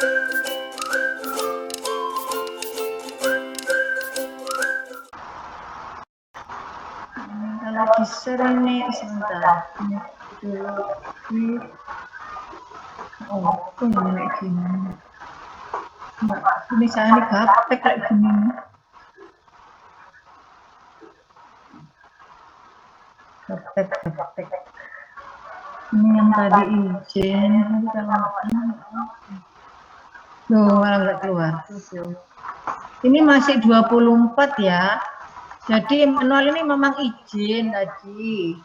Kalau di-share ini sebentar. Ini dulu. Oh, kok ini gini. Mbak, ini saya ini gaptek kayak gini. Gaptek. Ini yang tadi izin. Loh, malah nggak keluar. Ini masih 24 ya. Jadi manual ini memang izin tadi.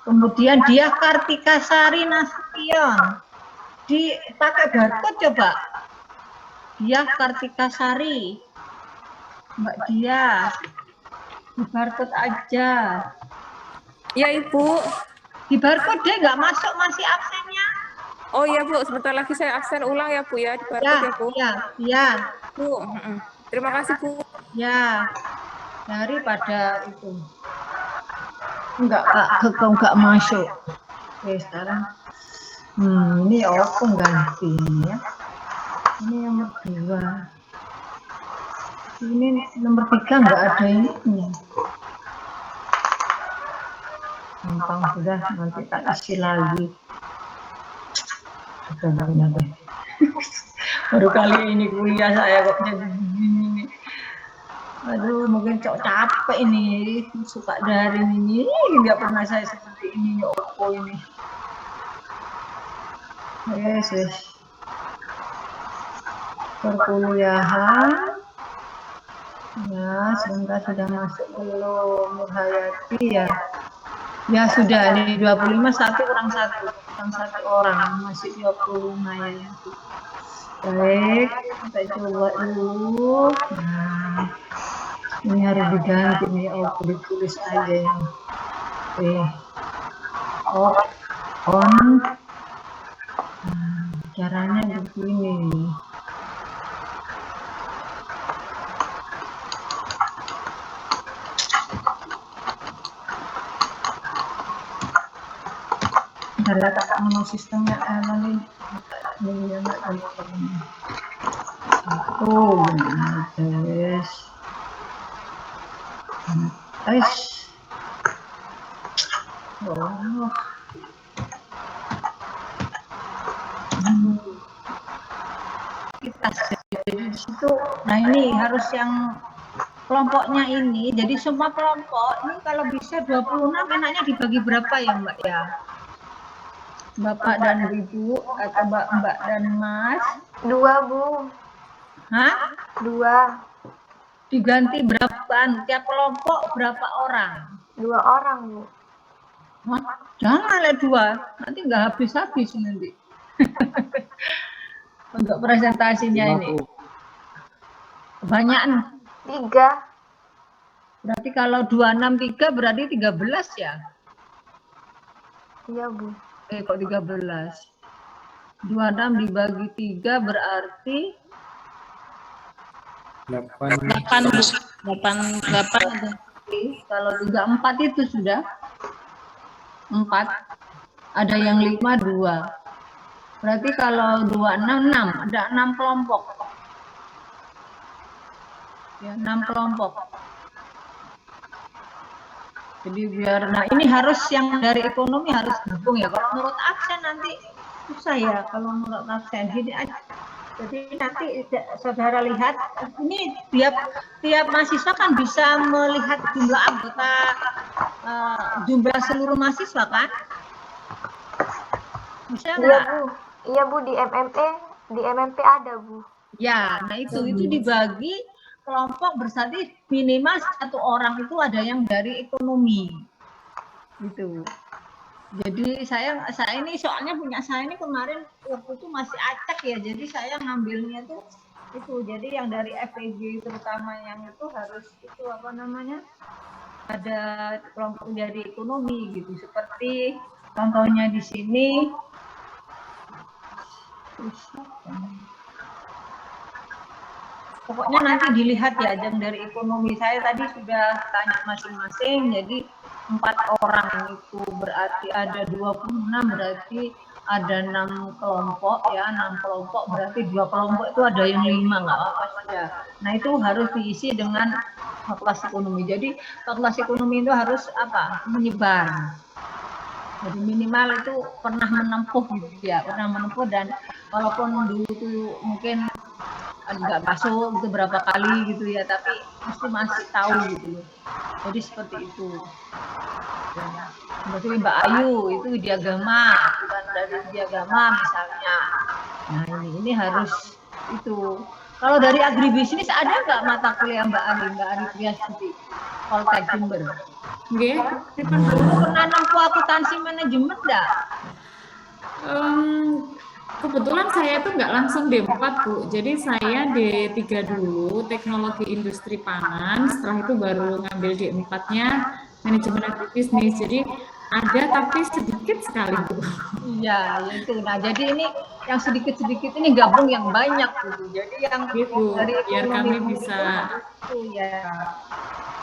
Kemudian dia Kartika Sari Nasution. Dipakai barcode coba. Dia Kartika Sari. Mbak Dia. Di barcode aja. Ya Ibu. Di barcode dia nggak masuk, masih absennya. Oh iya Bu, sebentar lagi saya absen ulang ya Bu ya di barcode ya Bu. Ya. Bu, terima kasih Bu. Ya. Daripada itu enggak masuk. Oke, sekarang ini apa ganti ya, ini nomor 2, ini nomor 3 enggak ada ini. Gampang sudah, nanti tak isi lagi. Sudah baru kali ini kuliah saya kok jadi begini. Aduh, mungkin capek ini, suka daring ini, nggak pernah saya seperti ini, Oppo ini. Yes. Perkuliahan. Ya, sebentar sudah masuk belum, Nurhayati ya. Ya sudah, ini 25, 1 kurang 1 orang, masih 25 ya. Baik, kita coba dulu. Nah. Ini harus diganti nih, ditulis aja ya. On. Caranya begini. Lihat menu sistemnya nanti. Ini enggak kita di situ. Nah ini harus yang kelompoknya ini. Jadi semua kelompok ini kalau bisa 26 enaknya dibagi berapa ya Mbak ya? Bapak dan Ibu atau Mbak dan Mas? 2 Bu. Hah? 2. Diganti berapaan? Tiap kelompok berapa orang? 2 orang Bu. Hah? Jangan lah 2, nanti nggak habis-habis nanti. Untuk presentasinya ini. Kebanyakan. 3. Berarti kalau 263 berarti 13 ya? Iya Bu. Kok 13? 26 dibagi 3 berarti 8. Kalau 34 itu sudah 4. Ada yang 5, 2. Berarti kalau 26, 6. Ada 6 kelompok. Ya, 6 kelompok. Jadi biar, nah ini harus yang dari ekonomi harus gabung ya. Kalau menurut absen nanti susah ya. Kalau menurut absen gini aja. Jadi nanti saudara lihat, ini tiap mahasiswa kan bisa melihat jumlah anggota, jumlah seluruh mahasiswa kan? Bisa nggak? Iya Bu, di MMP ada Bu. Ya, nah itu dibagi kelompok berarti minimal 1 orang itu ada yang dari ekonomi, gitu. Jadi saya ini soalnya punya saya ini kemarin waktu itu masih acak ya, jadi saya ngambilnya tuh itu, jadi yang dari FEG terutama yang itu harus itu apa namanya, ada kelompok dari ekonomi gitu, seperti contohnya di sini. Pokoknya nanti dilihat ya, yang dari ekonomi saya tadi sudah tanya masing-masing, jadi 4 orang itu berarti ada 26, berarti ada 6 kelompok ya, 6 kelompok berarti 2 kelompok itu ada yang 5 nggak apa-apa saja. Nah itu harus diisi dengan fakultas ekonomi. Jadi fakultas ekonomi itu harus apa? Menyebar. Jadi minimal itu pernah menempuh gitu ya, pernah menempuh dan walaupun dulu itu mungkin nggak masuk itu berapa kali gitu ya, tapi mesti masih tahu gitu. Jadi seperti itu. Berarti Mbak Ayu itu diagama, bukan dari diagama misalnya. Nah ini harus itu. Kalau dari agribisnis ada nggak mata kuliah Mbak Ari Priastuti, Poltek Jember? Nggih, Pernah nempuh akuntansi manajemen enggak? Kebetulan saya itu nggak langsung D4, Bu. Jadi saya D3 dulu, teknologi industri pangan. Setelah itu baru ngambil D4-nya, manajemen agribisnis. Jadi ada tapi sedikit sekali, Bu. Iya, itu. Nah, jadi ini yang sedikit-sedikit ini gabung yang banyak gitu. Jadi yang gitu, dari biar kami bisa itu ya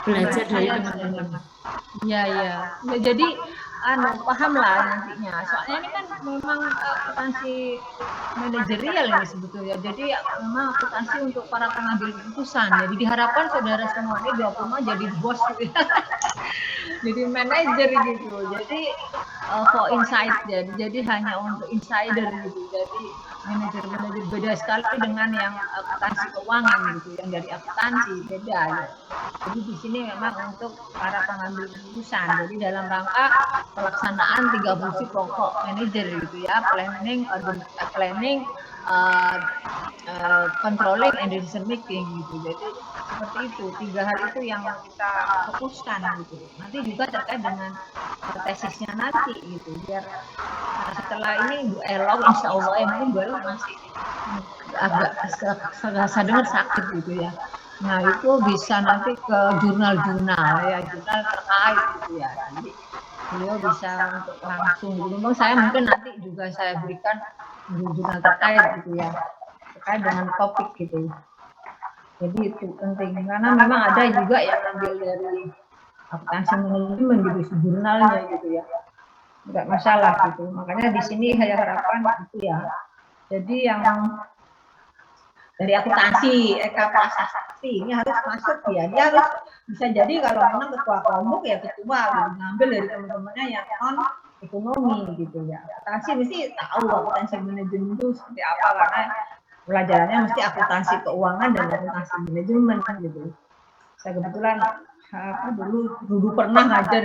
belajar dari teman-teman. Iya, iya. Ya, jadi paham lah nantinya. Soalnya ini kan memang akuntansi manajerial ini sebetulnya. Jadi memang akuntansi untuk para pengambil keputusan. Jadi diharapkan saudara semua ini 20 jadi bos gitu. Jadi manajer gitu. Jadi for insight jadi hanya untuk insider gitu. Jadi manajer beda sekali dengan yang akuntansi keuangan gitu, yang dari akuntansi beda ya. Jadi di sini memang untuk para pengambil keputusan. Jadi dalam rangka pelaksanaan 3 fungsi pokok manajer gitu ya, planning, controlling and decision making gitu. Jadi seperti itu, 3 hal itu yang kita fokuskan gitu. Nanti juga terkait dengan tesisnya nanti gitu, biar setelah ini Bu Elok insya Allah mungkin Bu Elok masih agak dengar sakit gitu ya. Nah itu bisa nanti ke jurnal-jurnal ya, jurnal terkait gitu ya. Jadi beliau bisa untuk langsung gitu. Memang saya mungkin nanti juga saya berikan jurnal terkait gitu ya, terkait dengan topik gitu. Jadi itu penting karena memang ada juga yang ambil dari akuntansi manajemen gitu, jurnalnya gitu ya, nggak masalah gitu. Makanya di sini saya harapkan gitu ya. Jadi yang dari akuntansi, prasasti ini harus masuk ya. Dia harus bisa jadi kalau memang ketua kelompok ya ketua gitu, ngambil dari teman-temannya yang non ekonomi gitu ya. Akuntansi mesti tahu akuntansi manajemen itu seperti apa karena pelajarannya mesti akuntansi keuangan dan akuntansi manajemen gitu. Saya kebetulan dulu pernah ngajar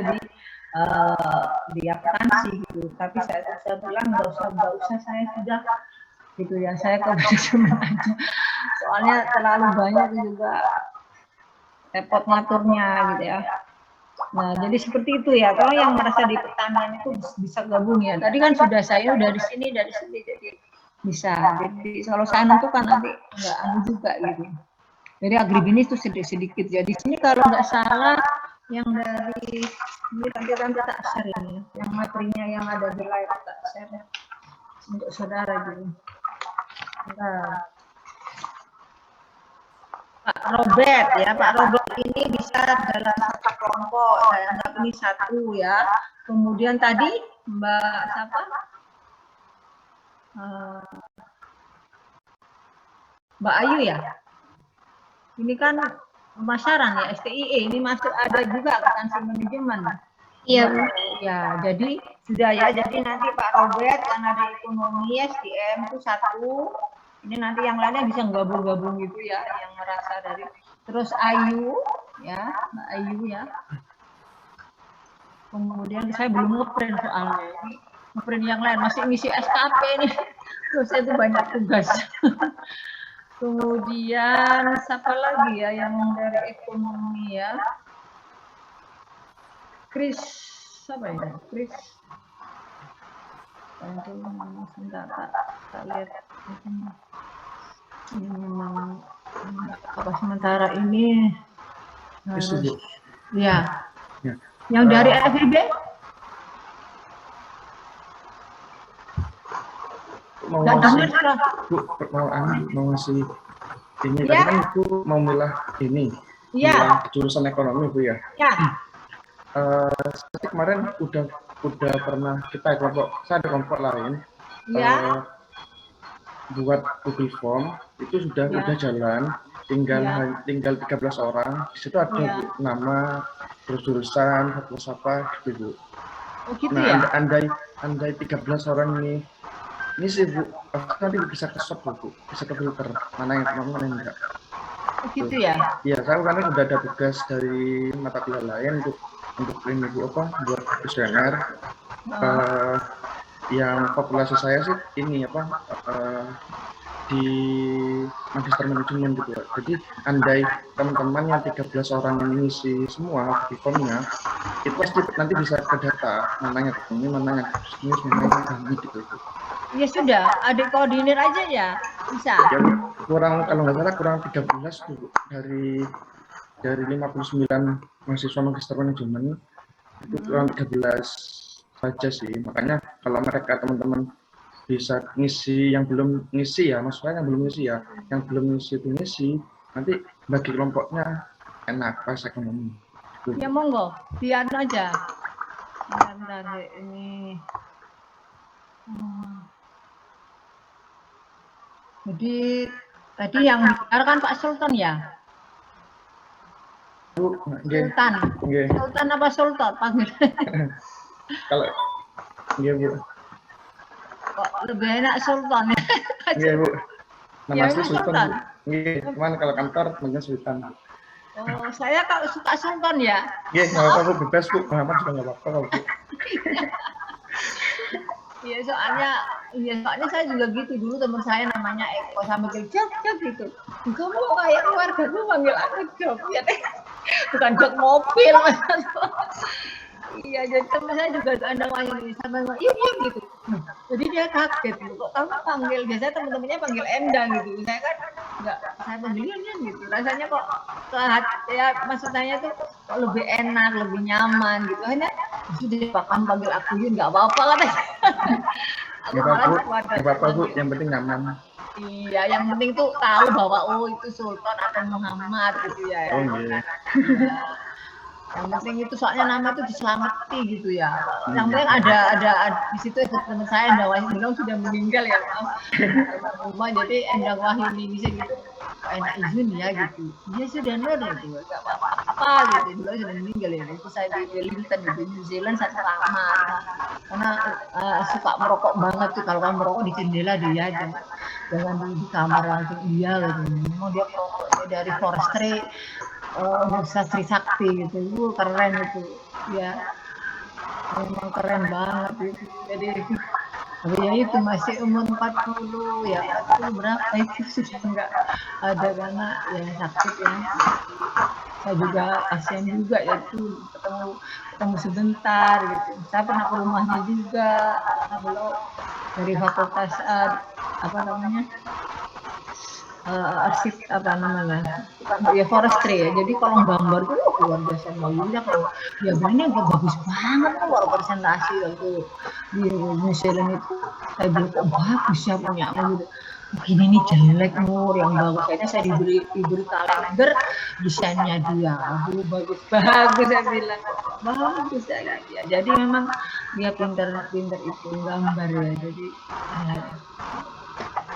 di akuntansi gitu, tapi saya bilang nggak usah saya sudah gitu ya, saya ke manajemen aja soalnya terlalu banyak juga repot ngaturnya gitu ya. Nah jadi seperti itu ya, kalau yang merasa di pertanian itu bisa gabung ya, tadi kan sudah saya dari sini jadi bisa. Jadi kalau saya nentukan nanti nggak juga gitu. Jadi agribisnis itu sedikit. Jadi di sini kalau nggak salah yang dari ini nanti tak share ini, yang materinya yang ada di live tak share untuk saudara gitu. Nah, Pak Robert ya, Pak Robert ini bisa dalam satu kelompok, saya anggap ini satu ya. Kemudian tadi Mbak siapa? Mbak Ayu ya. Ini kan pemasaran ya, STIE ini masuk ada juga akuntansi manajemen. Iya, Bu. Ya, jadi sudah ya. Jadi nanti Pak Robert karena ada ekonomi SDM itu satu. Ini nanti yang lainnya bisa gabung-gabung gitu ya, yang merasa dari. Terus Ayu ya, Mbak Ayu ya. Kemudian saya belum ngeprint soalnya ini, ngeprint yang lain masih ngisi SKP ini. Terus itu banyak tugas. Kemudian siapa lagi ya yang dari ekonomi ya? Chris, apa ya? Chris. Sebentar, tak lihat. Ini memang apa sementara ini harus, ya. Yang dari FIB? Mau ngasih ini tadi kan Ibu mau milah ini, milah jurusan ekonomi Bu ya. Ya. Kemarin udah pernah kita kelompok, saya ada kelompok lain Ya. Buat Google Form itu sudah jalan, tinggal 13 orang. Di situ ada Bu, nama, terus jurusan, terus apa gitu Bu. Oh gitu Nah, ya. andai 13 orang ini sih Bu, nanti bisa ke shop Bu, bisa ke filter mana yang mau mana yang enggak. Oh gitu ya. Iya, saya karena sudah ada tugas dari mata kuliah lain untuk ini Bu apa buat kuesioner. Yang populasi saya sih ini apa di magister manajemen gitu ya. Jadi andai teman-teman yang 13 orang ini ngisi semua di formnya, itu pasti nanti bisa ke data mana yang ini, mana yang bisnis, mana yang ini gitu. Ya sudah, adik koordinir aja ya, bisa. Ya, kurang kalau nggak salah kurang 13 tuh dari 59 mahasiswa magister manajemen itu kurang 13 saja sih. Makanya kalau mereka teman-teman bisa ngisi yang belum ngisi ya, maksudnya yang belum ngisi ya, yang belum ngisi itu ngisi, nanti bagi kelompoknya enak pas ekonomi. Ya monggo, biar aja. Bentar, ini. Jadi tadi yang kan Pak Sultan ya? Bu, Sultan. Sultan apa Sultan panggil? Kalau Bu. Kok lebih enak Sultan ya? Iya Bu. Nama Ya, asli Sultan. Sultan. Cuman kalau kantor namanya Sultan. Oh, saya kalau suka Sultan ya. Iya, nggak apa-apa Bu, bebas Bu. Muhammad juga nggak apa-apa Bu. Iya soalnya saya juga gitu dulu, teman saya namanya Eko sambil Jok gitu. Kamu kayak keluarga tuh panggil aku Jok ya teh. Bukan Jok mobil. Iya, jadi teman saya juga ada yang sama iya gitu. Jadi dia kaget gitu. Kok kamu panggil, biasanya teman-temannya panggil Endang gitu. Saya kan enggak, saya panggilnya gitu. Rasanya kok ya maksudnya tuh kok lebih enak, lebih nyaman gitu. Hanya sudah bahkan panggil aku Yun enggak apa-apa katanya. Nggak apa-apa Bu, yang penting nyaman. Iya, yang penting tuh tahu bahwa oh itu Sultan atau Muhammad gitu ya. Oh iya. Yang penting itu soalnya nama itu diselamati gitu ya. Yang penting ada di situ teman saya Endang Wahini sudah meninggal ya maaf. Rumah jadi Endang Wahini bisa gitu. Enak izin ya gitu. Dia sudah nur gitu. Enggak apa-apa gitu. Dia sudah meninggal ya. Itu saya di Wellington di New Zealand satu kamar. Karena suka merokok banget tuh, kalau kan merokok di jendela dia jangan di kamar langsung dia gitu. Memang dia merokok dari forestry. Universitas Trisakti gitu, keren itu, ya, memang keren banget itu. Jadi, tapi ya itu masih umur 40 ya, 40 berapa itu sudah enggak ada karena ya sakit ya. Saya juga kasihan juga ya itu ketemu sebentar gitu. Saya pernah ke rumahnya juga, beliau dari fakultas apa namanya? Arsip apa namanya ya forestry ya, jadi kalau gambar itu luar biasa bagusnya. Kalau ya ini enggak bagus banget tuh kalau presentasi waktu di New Zealand itu saya bilang kok bagus ya punya gitu, begini nih jelek Nur yang bagus. Kayaknya saya diberi kalender desainnya dia, aduh bagus saya bilang bagus ya. Jadi memang dia pintar itu gambar ya, jadi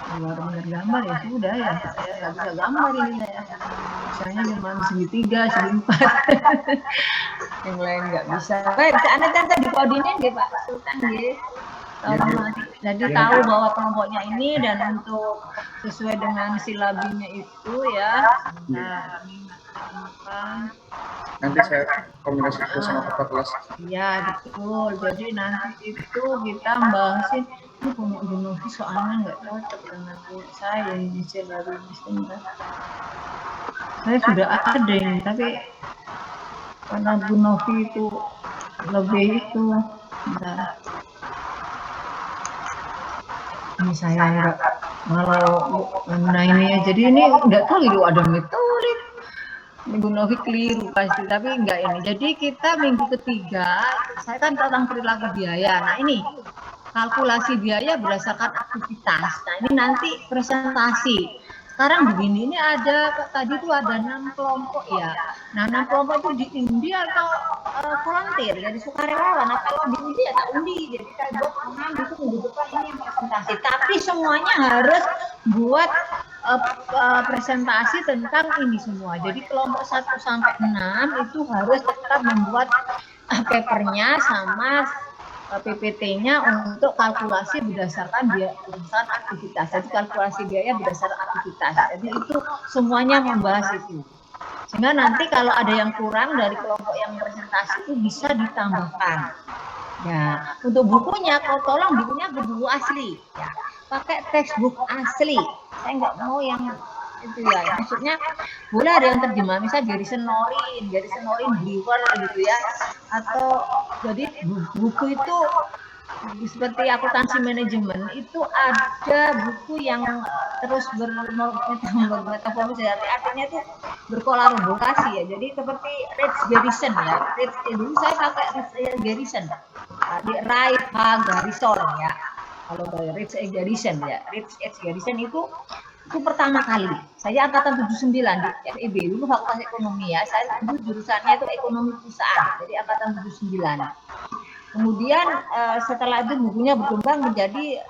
kalau gambar ya sudah ya, saya nggak bisa gambar ini saya. Misalnya cuma segitiga, segiempat. Yang lain nggak bisa. Baik, Anda tadi dikoordinir nggih Pak Sultan nggih. Jadi tahu bahwa kelompoknya ini dan untuk sesuai dengan silabinya itu ya. Nanti saya komunikasi sama kakak kelas. Iya betul. Jadi nanti itu kita bahasin ini punya Bu Novi soalnya nggak cocok dengan saya ini silabinya. Saya sudah ada yang tapi karena Bu Novi itu lebih itu. Ini saya enggak kalau ini ya, jadi ini enggak tahu itu ada metode. Minggu Novi keliru pasti, tapi enggak ini. Jadi kita minggu ketiga, saya kan tentang perilaku biaya. Nah ini kalkulasi biaya berdasarkan aktivitas. Nah ini nanti presentasi. sekarang begini, ini ada tadi tuh ada 6 kelompok ya. Nah, 6 kelompok itu diundi atau volunteer, jadi sukarelawan. Nah, kalau diundi ya tak undi. Jadi saya buat 6 itu minggu depan ini yang presentasi. Tapi semuanya harus buat presentasi tentang ini semua. Jadi kelompok 1 sampai 6 itu harus tetap membuat papernya sama PPT-nya untuk kalkulasi berdasarkan aktivitas. Jadi kalkulasi biaya berdasarkan aktivitas. Jadi itu semuanya membahas itu. Sehingga nanti kalau ada yang kurang dari kelompok yang presentasi itu bisa ditambahkan. Ya, untuk bukunya, kalau tolong bukunya berbuku asli. Ya, pakai textbook asli. Saya nggak mau yang itu ya, maksudnya boleh ada yang terjemah, misalnya Garrison Norin Brewer gitu ya, atau jadi buku itu seperti akuntansi manajemen itu ada buku yang terus bermetamorfosis, artinya itu berkolaborasi ya, jadi seperti Rich Garrison ya, dulu saya pakai Rich Garrison, Ray Garrison ya, kalau Rich Garrison ya, Rich Garrison itu pertama kali. Saya angkatan 79 di FEB, dulu Fakultas Ekonomi ya. Saya dulu jurusannya itu ekonomi perusahaan, jadi angkatan 79. Kemudian setelah itu bukunya berkembang menjadi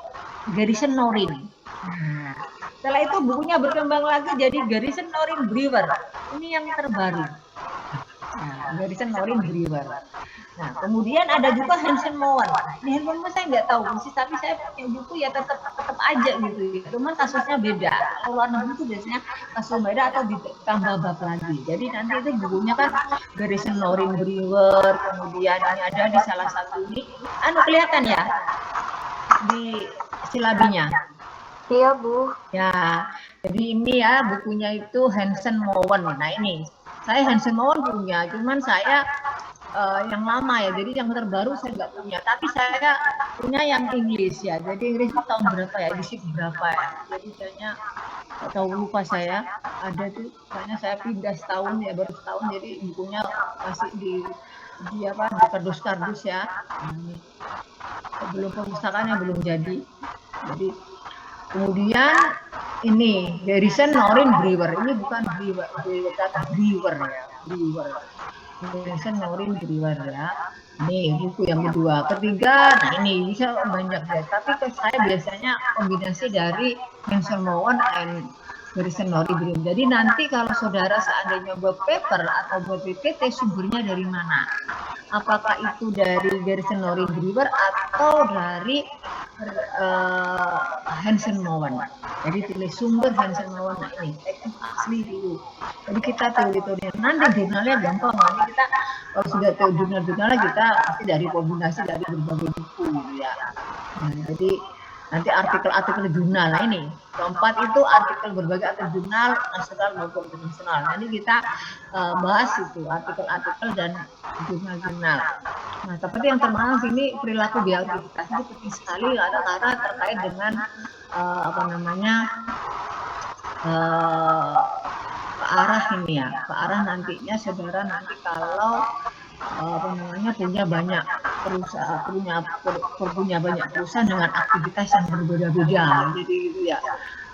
Garrison Norin. Nah, setelah itu bukunya berkembang lagi jadi Garrison Norin Brewer. Ini yang terbaru. Nah, Garrison Norin Brewer. Nah, kemudian ada juga Hansen Mowen. Ini Hansen Mowen saya nggak tahu persis, tapi saya punya buku ya tetap aja gitu. Cuman kasusnya beda. Kalau luar negeri itu biasanya kasus beda atau ditambah bab lagi. Jadi nanti itu bukunya kan Garrison Norin Brewer, kemudian ini ada di salah satu ini. Kelihatan ya di silabinya. Iya, Bu. Ya, jadi ini ya bukunya itu Hansen Mowen. Nah ini, saya Hansen Mowen punya, cuman saya yang lama ya, jadi yang terbaru saya nggak punya, tapi saya punya yang Inggris ya, jadi Inggris itu tahun berapa ya, edisi berapa ya, jadi kayaknya nggak tahu, lupa saya, ada tuh, kayaknya saya pindah setahun ya, baru setahun, jadi bukunya masih di kardus-kardus ya, belum perpustakaannya belum jadi. Kemudian ini Garrison Norin Brewer, ini bukan Brewer, kata Brewer ya, Brewer. Garrison Norin Brewer ya. Ini buku yang kedua. Ketiga, nah ini bisa banyak ya. Tapi saya biasanya kombinasi dari Hansen Mowen and Garrison Norin Brewer. Jadi nanti kalau saudara seandainya buat paper atau buat PPT, sumbernya dari mana? Apakah itu dari Garrison Norin Brewer atau dari Hansen Mowen? Jadi tulis sumber Hansen Mowen. Nah ini asli dulu. Jadi kita teori-teori, nanti jurnalnya gampang. Nanti kita kalau sudah tahu jurnal-jurnalnya kita pasti dari kombinasi dari berbagai buku gitu ya. Nah, jadi nanti artikel-artikel jurnal. Nah ini keempat itu artikel berbagai artikel jurnal nasional maupun internasional. Nanti kita bahas itu artikel-artikel dan jurnal-jurnal. Nah, seperti yang termasuk sini perilaku beraktivitas itu penting sekali karena terkait dengan ke arah ini ya, ke arah nantinya saudara nanti kalau punya banyak perusahaan, punya banyak perusahaan dengan aktivitas yang berbeda-beda, jadi gitu ya.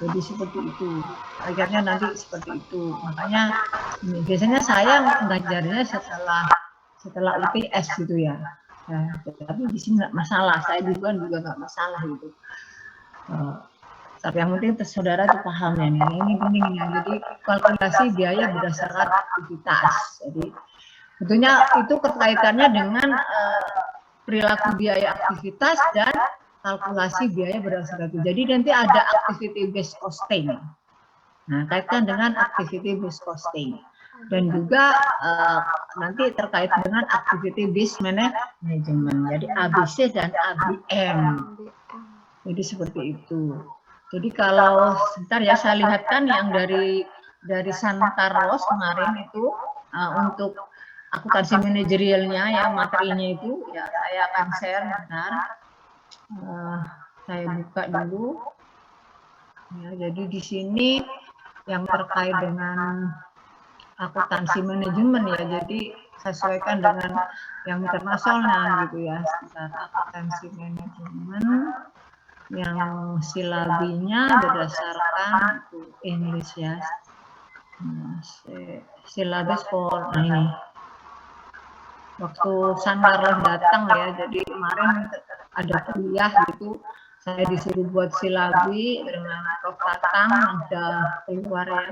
Jadi seperti itu, akhirnya nanti seperti itu. Makanya biasanya saya ngajarnya setelah UTS gitu ya. Tapi di sini nggak masalah, saya duluan juga nggak masalah gitu. Tapi yang penting saudara itu paham ya, ini penting ya. Jadi kalkulasi biaya berdasarkan aktivitas. Jadi tentunya itu kaitannya dengan perilaku biaya aktivitas dan kalkulasi biaya berdasarkan itu. Jadi nanti ada activity based costing. Nah, kaitkan dengan activity based costing. Dan juga nanti terkait dengan activity based management. Jadi ABC dan ABM. Jadi seperti itu. Jadi kalau sebentar ya saya lihatkan yang dari San Carlos kemarin itu untuk akuntansi manajerialnya ya, materinya itu ya saya akan share bentar. Saya buka dulu. Ya, jadi di sini yang terkait dengan akuntansi manajemen ya, jadi sesuaikan dengan yang internasional gitu ya. Sebentar, akuntansi manajemen. yang silabinya berdasarkan English ya. Silabus for ini. Waktu San Carlos datang ya, jadi kemarin ada kuliah gitu, saya disuruh buat silabi dengan Prof. Tatang yang sudah keluar ya.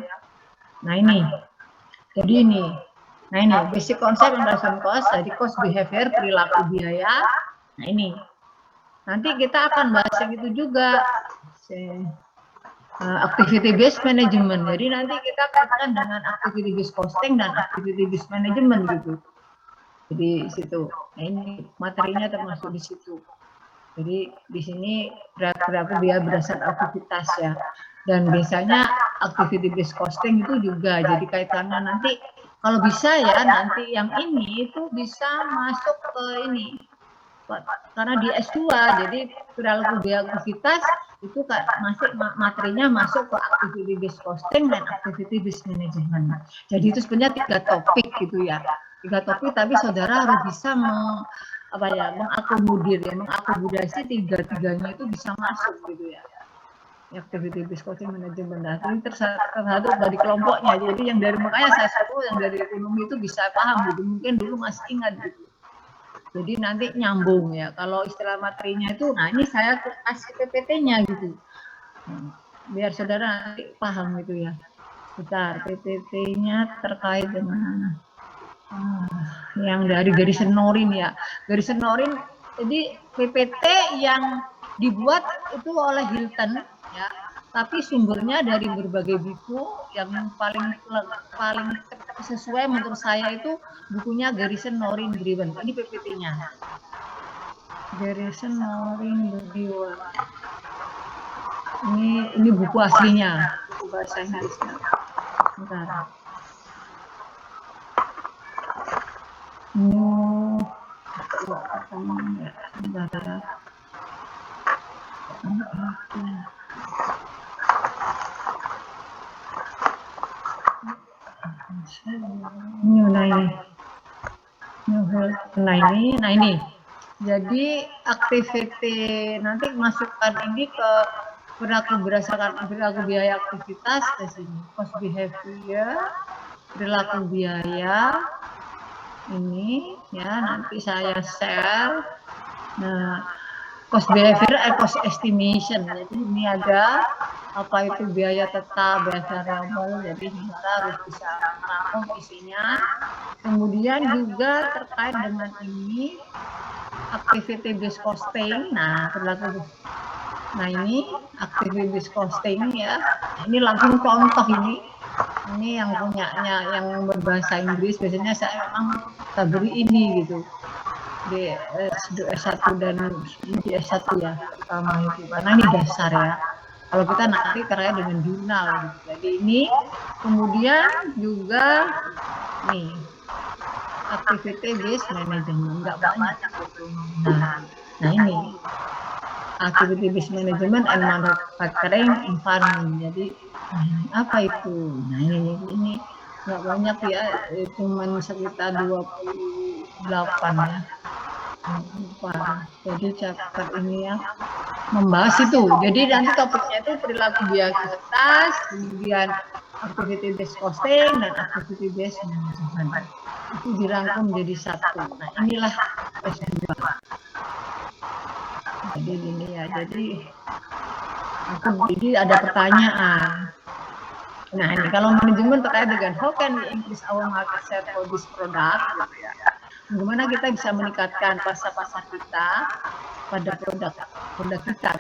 Nah ini, jadi ini, nah ini basic concept investment cost, jadi cost behavior, perilaku biaya. Nah ini, nanti kita akan bahas yang itu juga, activity based management. Jadi nanti kita kaitkan dengan activity based costing dan activity based management gitu. Jadi situ, nah ini materinya termasuk di situ. Jadi di sini perilaku biaya berdasarkan aktivitas ya. Dan biasanya activity based costing itu juga jadi kaitannya nanti kalau bisa ya nanti yang ini itu bisa masuk ke ini. Karena di S2 jadi perilaku biaya aktivitas itu masih materinya masuk ke activity based costing dan activity based management. Jadi itu sebenarnya 3 topik gitu ya. 3 topik tapi saudara harus bisa mengakomodasi tiga-tiganya itu bisa masuk gitu ya. Activity based costing management. Nah, ini tersatu dari kelompoknya. Jadi yang dari makanya saya satu yang dari ekonomi itu bisa paham gitu. Mungkin dulu masih ingat gitu. Jadi nanti nyambung ya. Kalau istilah materinya itu, nah ini saya kasih PPT-nya gitu. Biar saudara nanti paham gitu ya. Bentar, PPT-nya terkait dengan yang dari Garrison Norin ya. Garrison Norin, jadi PPT yang dibuat itu oleh Hilton ya. Tapi sumbernya dari berbagai buku yang paling sesuai menurut saya itu bukunya Garrison Norin Brewen. Ini PPT-nya. Garrison Norin Brewen. Ini buku aslinya, buku bahasa Inggrisnya. Bentar. Nah ini. Jadi activity nanti masukkan ini ke perilaku biaya aktivitas ke sini. Cost behavior, perilaku biaya. Ini ya nanti saya share. Nah, cost behavior cost estimation. Jadi ini ada apa itu biaya tetap, biaya variabel. Jadi saudara harus bisa merangkum isinya. Kemudian juga terkait dengan ini activity based costing. Nah, perilaku. Nah ini activity based costing ya. Ini langsung contoh ini. Ini yang punyanya yang berbahasa Inggris biasanya saya memang beri ini gitu di S1 dan di S1 ya pertama itu karena ini dasar ya. Kalau kita nanti terkait dengan jurnal gitu. Jadi ini kemudian juga nih activity based management enggak banyak gitu. Nah ini activity based management and manufacturing environment. Jadi apa itu? Nah ini nggak banyak ya, cuman sekitar 28 ya. Jadi chapter ini ya membahas itu. Jadi nanti topiknya itu perilaku biaya aktivitas, kemudian activity based costing dan activity based management. Itu dirangkum menjadi satu. Nah inilah S2. Jadi ini ya. Jadi ada pertanyaan. Nah ini kalau manajemen terkait dengan how can we increase our market share for this product gitu ya. Bagaimana kita bisa meningkatkan pasar kita pada produk kita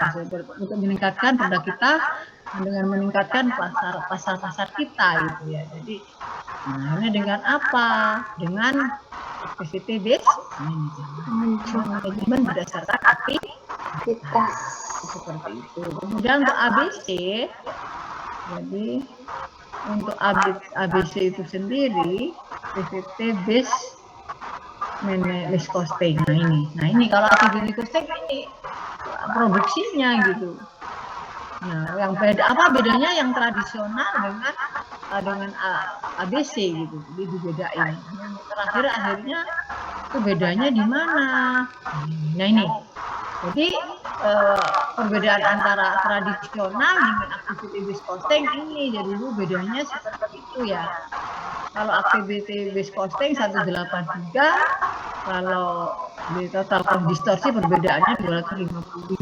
untuk meningkatkan produk kita dengan meningkatkan pasar kita gitu ya. Jadi nah ini dengan apa? Dengan activity based management berdasarkan aktivitas seperti itu. Kemudian untuk ABC, jadi untuk ABC itu sendiri activity based management costing. Nah ini kalau activity costing ini produksinya gitu. Nah yang bedanya yang tradisional dengan ABC gitu, jadi dibedain. Yang terakhir akhirnya itu bedanya di mana? Nah ini, jadi perbedaan antara tradisional dengan activity based costing ini. Jadi itu bedanya seperti itu ya. Kalau activity based costing 183, kalau di total cost distorsi perbedaannya 255.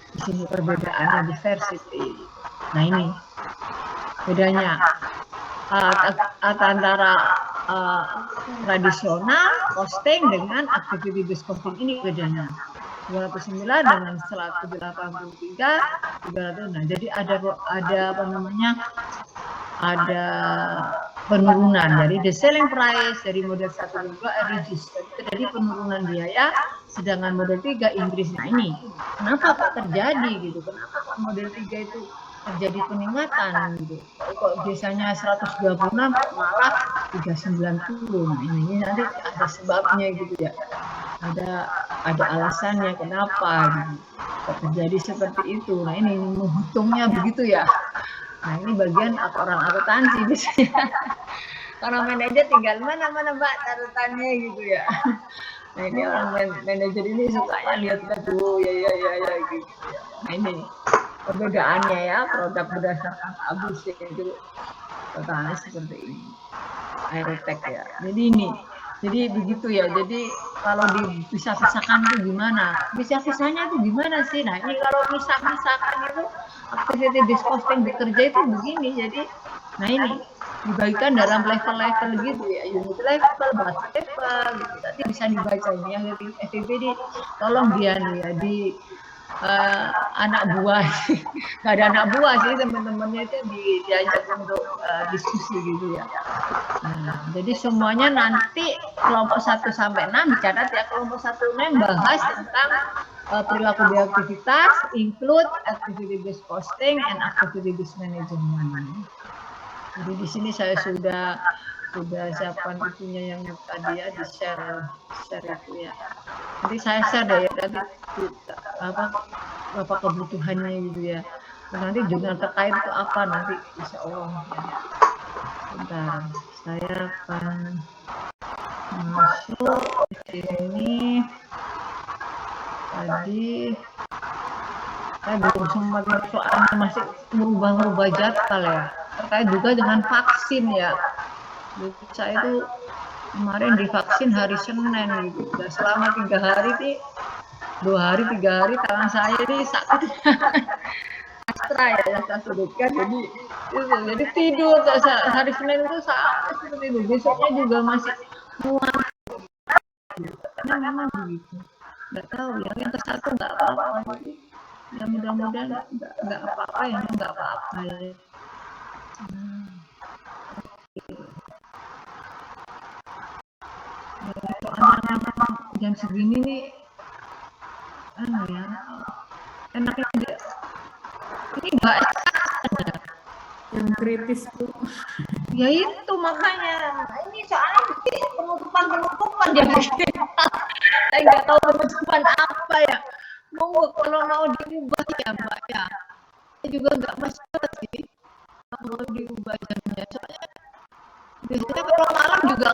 Di sini perbedaannya diversity. Nah ini bedanya antara tradisional costing dengan activity based costing ini bedanya 209 dengan 183 300. Nah, jadi ada apa namanya, ada penurunan. Jadi the selling price dari model 1 dan 2 reduce. Jadi penurunan biaya, sedangkan model 3 increase. Nah ini kenapa Pak terjadi gitu? Kenapa Pak model 3 itu terjadi peningkatan gitu? Kok biasanya 126 malah 390. Nah ini nanti ada sebabnya gitu ya. Ada alasannya kenapa gitu. Kok terjadi seperti itu. Nah ini menghitungnya begitu ya. Nah ini bagian orang akuntansi biasanya. Orang manajer tinggal mana Mbak tarutannya gitu ya. Nah ini orang manajer ini sukanya lihat tuh ya gitu ya. Nah ini perbedaannya ya, produk berdasarkan abus itu totalnya seperti ini. Aerotech ya. Jadi ini. Jadi begitu ya. Jadi kalau dipisah-pisahkan itu gimana? Pisah-pisahnya itu gimana sih? Nah ini kalau misah-misahkan itu activity based costing bekerja itu begini. Jadi, nah ini dibagikan dalam level-level gitu ya. Unit level, budget level, gitu. Nanti bisa dibaca ini yang FEB tolong dia nih ya di anak buah, nggak ada anak buah sih, teman-temannya itu diajak untuk diskusi gitu ya. Nah, jadi semuanya nanti kelompok 1 sampai 6 dicatat ya. Kelompok 1 6 bahas tentang perilaku beraktivitas, include activity based costing and activity based management. Jadi di sini saya sudah siapkan itunya yang tadi ya, di share itu ya. Nanti saya share deh ya, nanti apa kebutuhannya gitu ya. Nanti jurnal terkait itu apa nanti insya Allah ya. Bentar, saya akan masuk di sini. Tadi saya belum sempat soalnya masih merubah jadwal ya. Terkait juga dengan vaksin ya. Jadi saya itu kemarin divaksin hari Senin gitu. Dan selama 3 hari nih, 2 hari 3 hari tangan saya ini sakit. Astra ya yang saya sebutkan. Jadi tidur hari Senin itu sampai seperti itu. Besoknya juga masih mual. Karena memang begitu. Nggak tahu ya, yang ke satu nggak apa-apa. Ya mudah-mudahan nggak apa-apa ya, nggak apa-apa ya. Soalnya memang jam segini nih, ya, enaknya aja. Ini Mbak yang kritis tuh. Ya itu makanya. Ini soalnya penutupan dia bikin. Saya nggak tahu penutupan apa ya. Monggo kalau mau diubah ya Mbak ya. Saya juga nggak masalah sih. Kalau diubah jamnya. Soalnya biasanya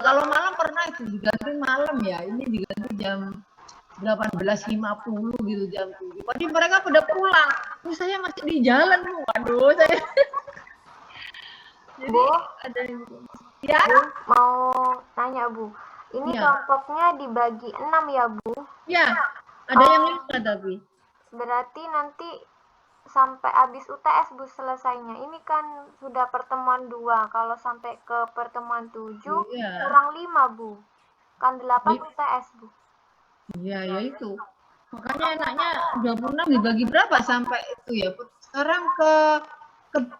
kalau malam pernah itu diganti malam ya. Ini diganti jam 18.50 gitu jam 7. Padahal mereka pada pulang. Terus saya masih di jalan. Waduh saya. Jadi Bu, ada yang ya. Bu, mau nanya Bu. Ini Ya. kelompoknya dibagi 6 ya Bu? Ya, ada yang 5 tapi. Berarti nanti sampai habis UTS Bu selesainya. Ini kan sudah pertemuan 2. Kalau sampai ke pertemuan 7 Iya. kurang 5 Bu. Kan 8 UTS Bu. Iya, ya itu. Makanya enaknya 26 dibagi berapa sampai itu ya. Sekarang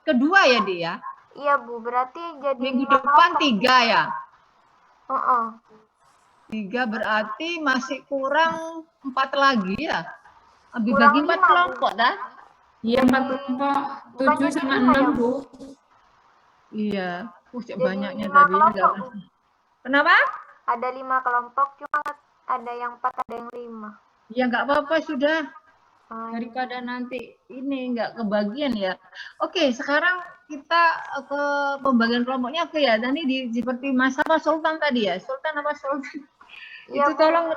kedua ya dia. Iya Bu, berarti jadi Minggu 5 depan kelompok. 3 ya. 3 Heeh. berarti masih kurang 4 lagi ya. Dibagi 4 Kurang 5, kelompok dah. Iya, 4 kelompok, 7 sama 6 Bu. Iya, Jadi banyaknya 5 tadi. kelompok Bu. Kenapa? Ada 5 kelompok, cuma ada yang 4, ada yang 5. Ya nggak apa-apa sudah. Oh, Daripada nanti ini nggak kebagian ya. Oke, sekarang kita ke pembagian kelompoknya. Oke ya, tadi seperti Mas apa Sultan tadi ya. Sultan apa Sultan? Iya, Itu Bu. tolong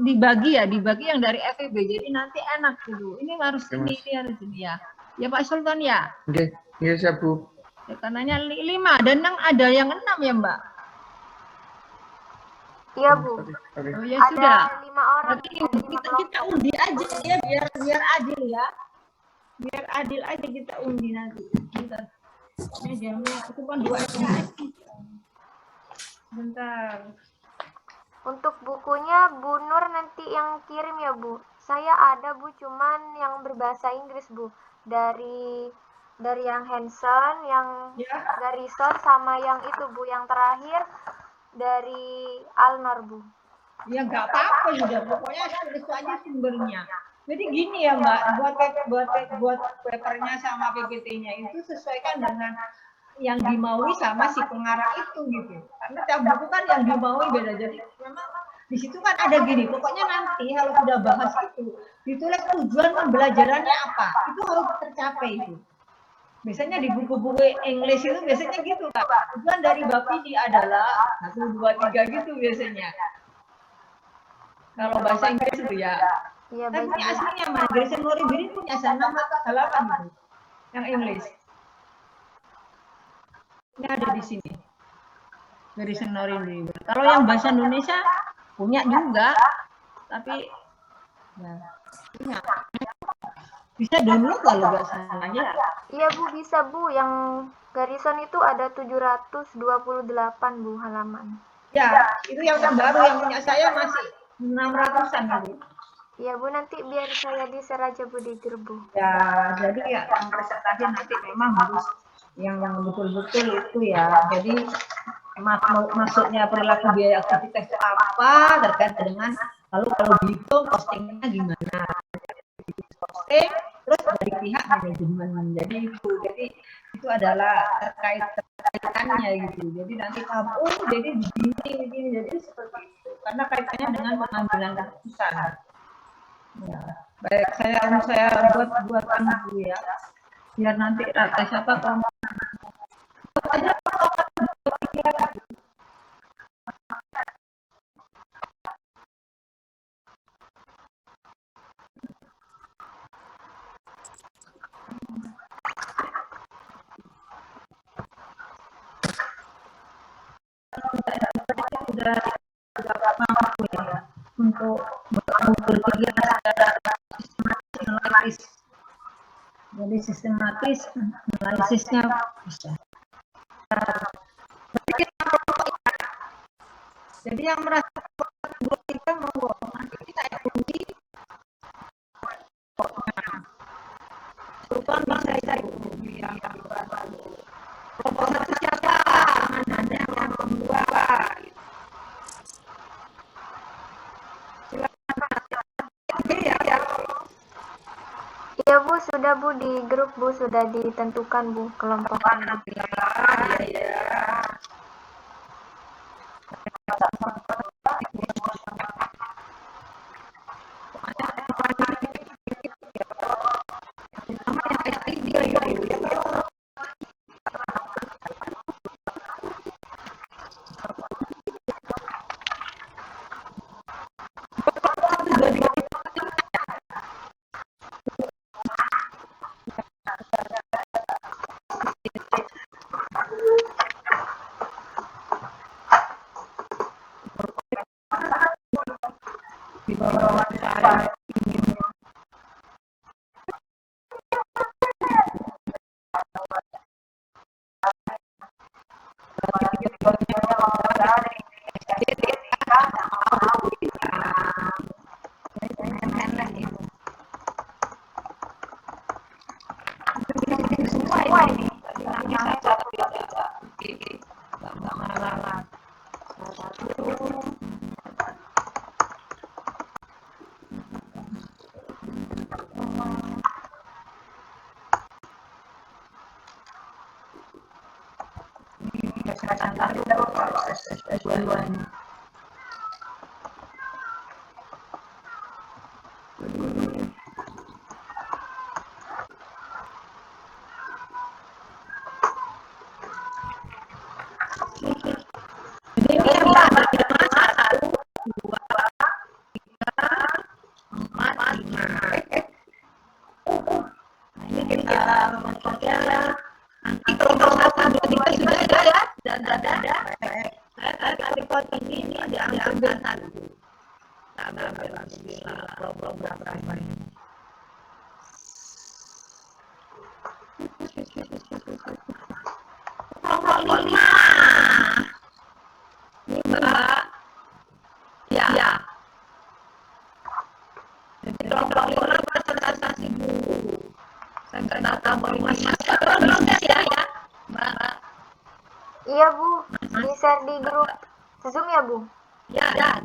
dibagi ya, dibagi yang dari FEB. Jadi nanti enak dulu. Ini harus Oke, Mas. ini harus ini ya. Ya Pak Sultan ya. Oke, iya siap Bu. Ya, karenanya 5 dan ada yang 6 ya Mbak. Iya, Bu. Oke. Oh ya Ada sudah. 5 orang, Berarti ada 5 kita kelompok. undi aja ya biar adil ya. Biar adil aja kita undi nanti. Kita. Ini jamnya itu kan 2 SMS. Bentar. Untuk bukunya Bu Nur nanti yang kirim ya, Bu. Saya ada, Bu, cuman yang berbahasa Inggris, Bu. Dari yang Hanson, yang Ya. Garrison, sama yang itu, Bu, yang terakhir dari Alnor, Bu. Ya nggak apa-apa juga, pokoknya tulis aja sumbernya. Jadi gini ya Mbak, buat papernya sama PPT-nya itu sesuaikan dengan yang dimaui sama si pengarang itu gitu. Karena tiap buku kan yang dimaui beda. Jadi memang di situ kan ada gini, pokoknya nanti kalau sudah bahas itu ditulis tujuan pembelajarannya apa, itu harus tercapai itu. Biasanya di buku-buku English itu biasanya gitu Kak. Tujuan dari bab ini adalah 1, 2, 3 gitu biasanya. Kalau bahasa Inggris itu ya. Iya, Tapi baik, Bu. aslinya Mas Grayson Moribiri punya sana mata halaman itu. Yang English. Ini ada di sini. Grayson Moribiri. Kalau yang bahasa Indonesia punya juga. Tapi ya, punya. Bisa download kalau nggak salah ya. Iya, Bu, bisa, Bu. Yang Garrison itu ada 728, Bu, halaman. Ya, itu yang terbaru, yang punya saya masih 600-an gitu. Iya, Bu, nanti biar saya di-share aja, Bu, di grup, Bu. Ya, jadi ya yang presentasi nanti memang harus yang betul-betul itu ya. Jadi maksudnya perilaku biaya aktivitas itu apa terkait dengan lalu kalau dihitung postingnya gimana. Posting terus dari pihak manajemen. Jadi itu adalah terkaitannya gitu. Jadi nanti kamu jadi begini jadi seperti itu. Karena kaitannya dengan pengambilan keputusan. Ya, baik saya buatkan dulu ya. Biar nanti siapa kalau aja sudah mampu ya untuk berpikir secara sistematis. Jadi sistematis analisisnya bisa. Jadi yang merasa buat kita mau nanti kita uji Sultan bisa cari yang kelompok satu siapa mananya yang kedua. Iya, Bu, sudah, Bu, di grup, Bu, sudah ditentukan, Bu, kelompoknya. sudah ya, dan ada. Saya report ini diambil satu. Program apa ini? Kelompok 5. Ini Mbak. Ya. Jadi kelompok 5 presentasi dulu. Saya nggak tahu kamu ini ya, Mbak. Iya Bu, di share di grup Zoom ya Bu? Ya. Ya.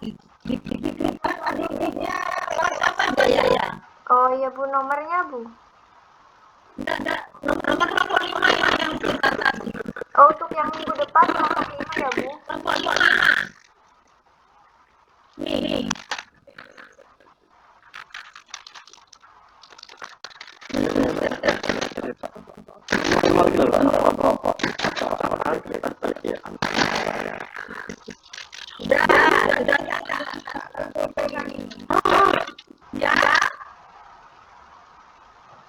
Oh iya Bu, nomornya Bu? Enggak. Nomor kelompok 5 yang presentasi. Oh untuk yang minggu depan nomor 5 ya Bu? Kelompok 5. Nih.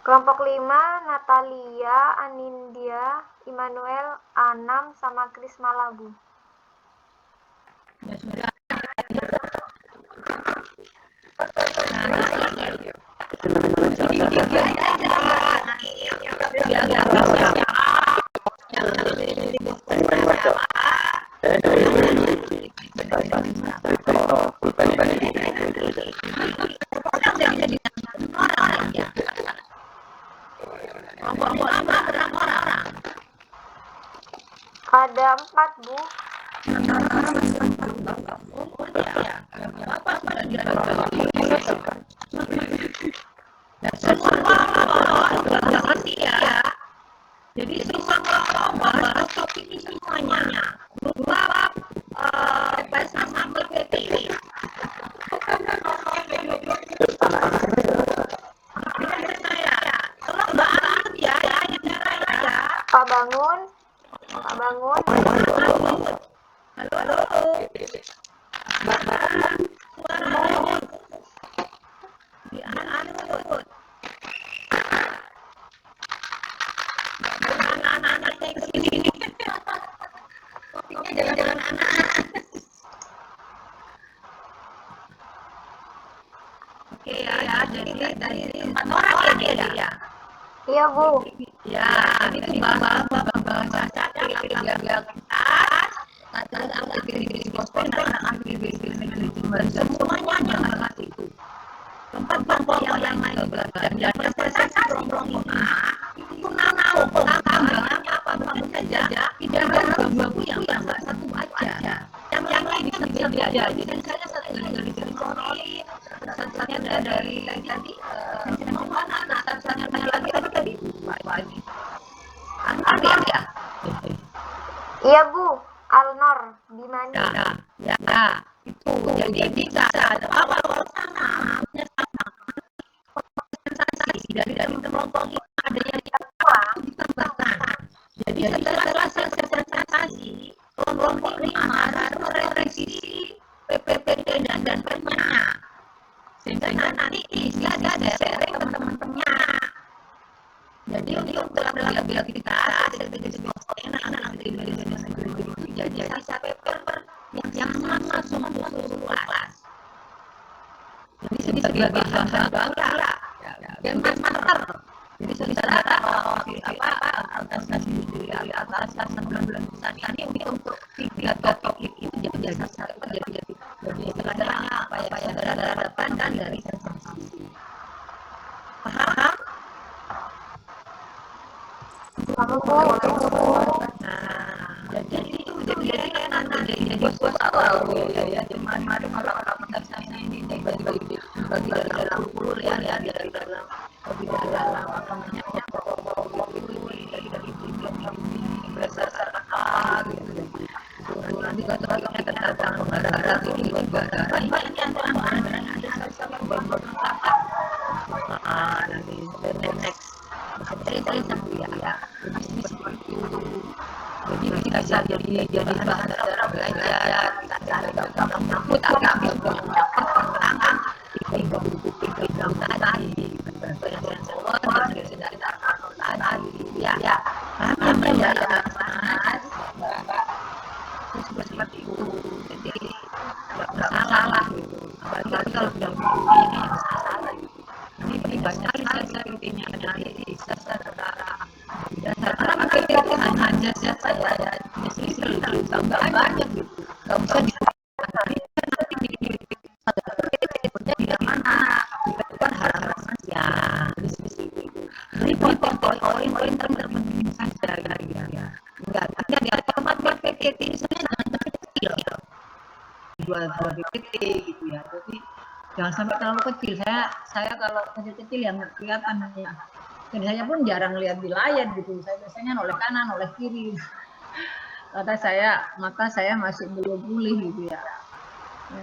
Kelompok 5, Natalia, Anindya, Immanuel, Anam, sama Kris Malabu. Ya sudah. Ada 4 Bu. Jadi semua bahas topik ini semuanya. Dua bahasa sambil PT. Tolong banget ya. Pak Bangun. Halo. Suaranya. Dianut. Anak-anak yang kesini. Topiknya jangan anak. Oke ya, jadi dari 4 orang ya. Iya Bu. Ya, ini bahas bahasa aktivitas, aktivitas gospel dan aktivitas manajemen semuanya bahas itu. Tempat kelompok yang lain belajar dan presentasi kelompok 5 itu namanya apa saja, tidak harus 2 buku yang satu aja. Yang lain bisa belajar. Jadi saya satu dari Sorry, satunya dari tadi mana, satunya lagi pagi. Anwar ya? Iya Bu, Alnor Bimani. Ya, itu. Jadi bisa awal sama presentasi dari kelompok ini ada yang kurang ditambahkan. Jadi setelah selesai presentasi, kelompok 5 harus merevisi PPT dan nya. Sehingga nanti bisa di-share ke teman-temannya. Jadi untuk belajar kita jadi bisa paper yang langsung luas. Jadi sebagai bahan bangga dan master. Jadi saudara presentasi di atas bulan ini untuk 3 topik itu jadi satu jadi istilahnya apa ya saudara dapatkan dari presentasi. Paham? Jadi itu jadi bos awal ya cuman kalau presentasinya ini bagi dalam kulur ya dari dalam apa namanya dari berdasarkan gitu. Nanti kalau tentang negara ini negara ini ada sama nanti next saya satu ya seperti itu. Jadi kita jadi bahan cara belajar kita ada kamu tak ambil keterangan tadi ya ya nggak banyak gitu, nggak bisa nanti di mana itu kan harapan ya diskusi itu. Jadi poin-poin terpenting saja ya. Enggak di tempat PPT misalnya jangan kecil dua PPT gitu ya. Jadi jangan sampai terlalu kecil. Saya kalau kecil-kecil yang kelihatan ya. Dan saya pun jarang lihat di layar gitu. Saya biasanya oleh kanan, oleh kiri. Mata saya masih belum pulih gitu ya.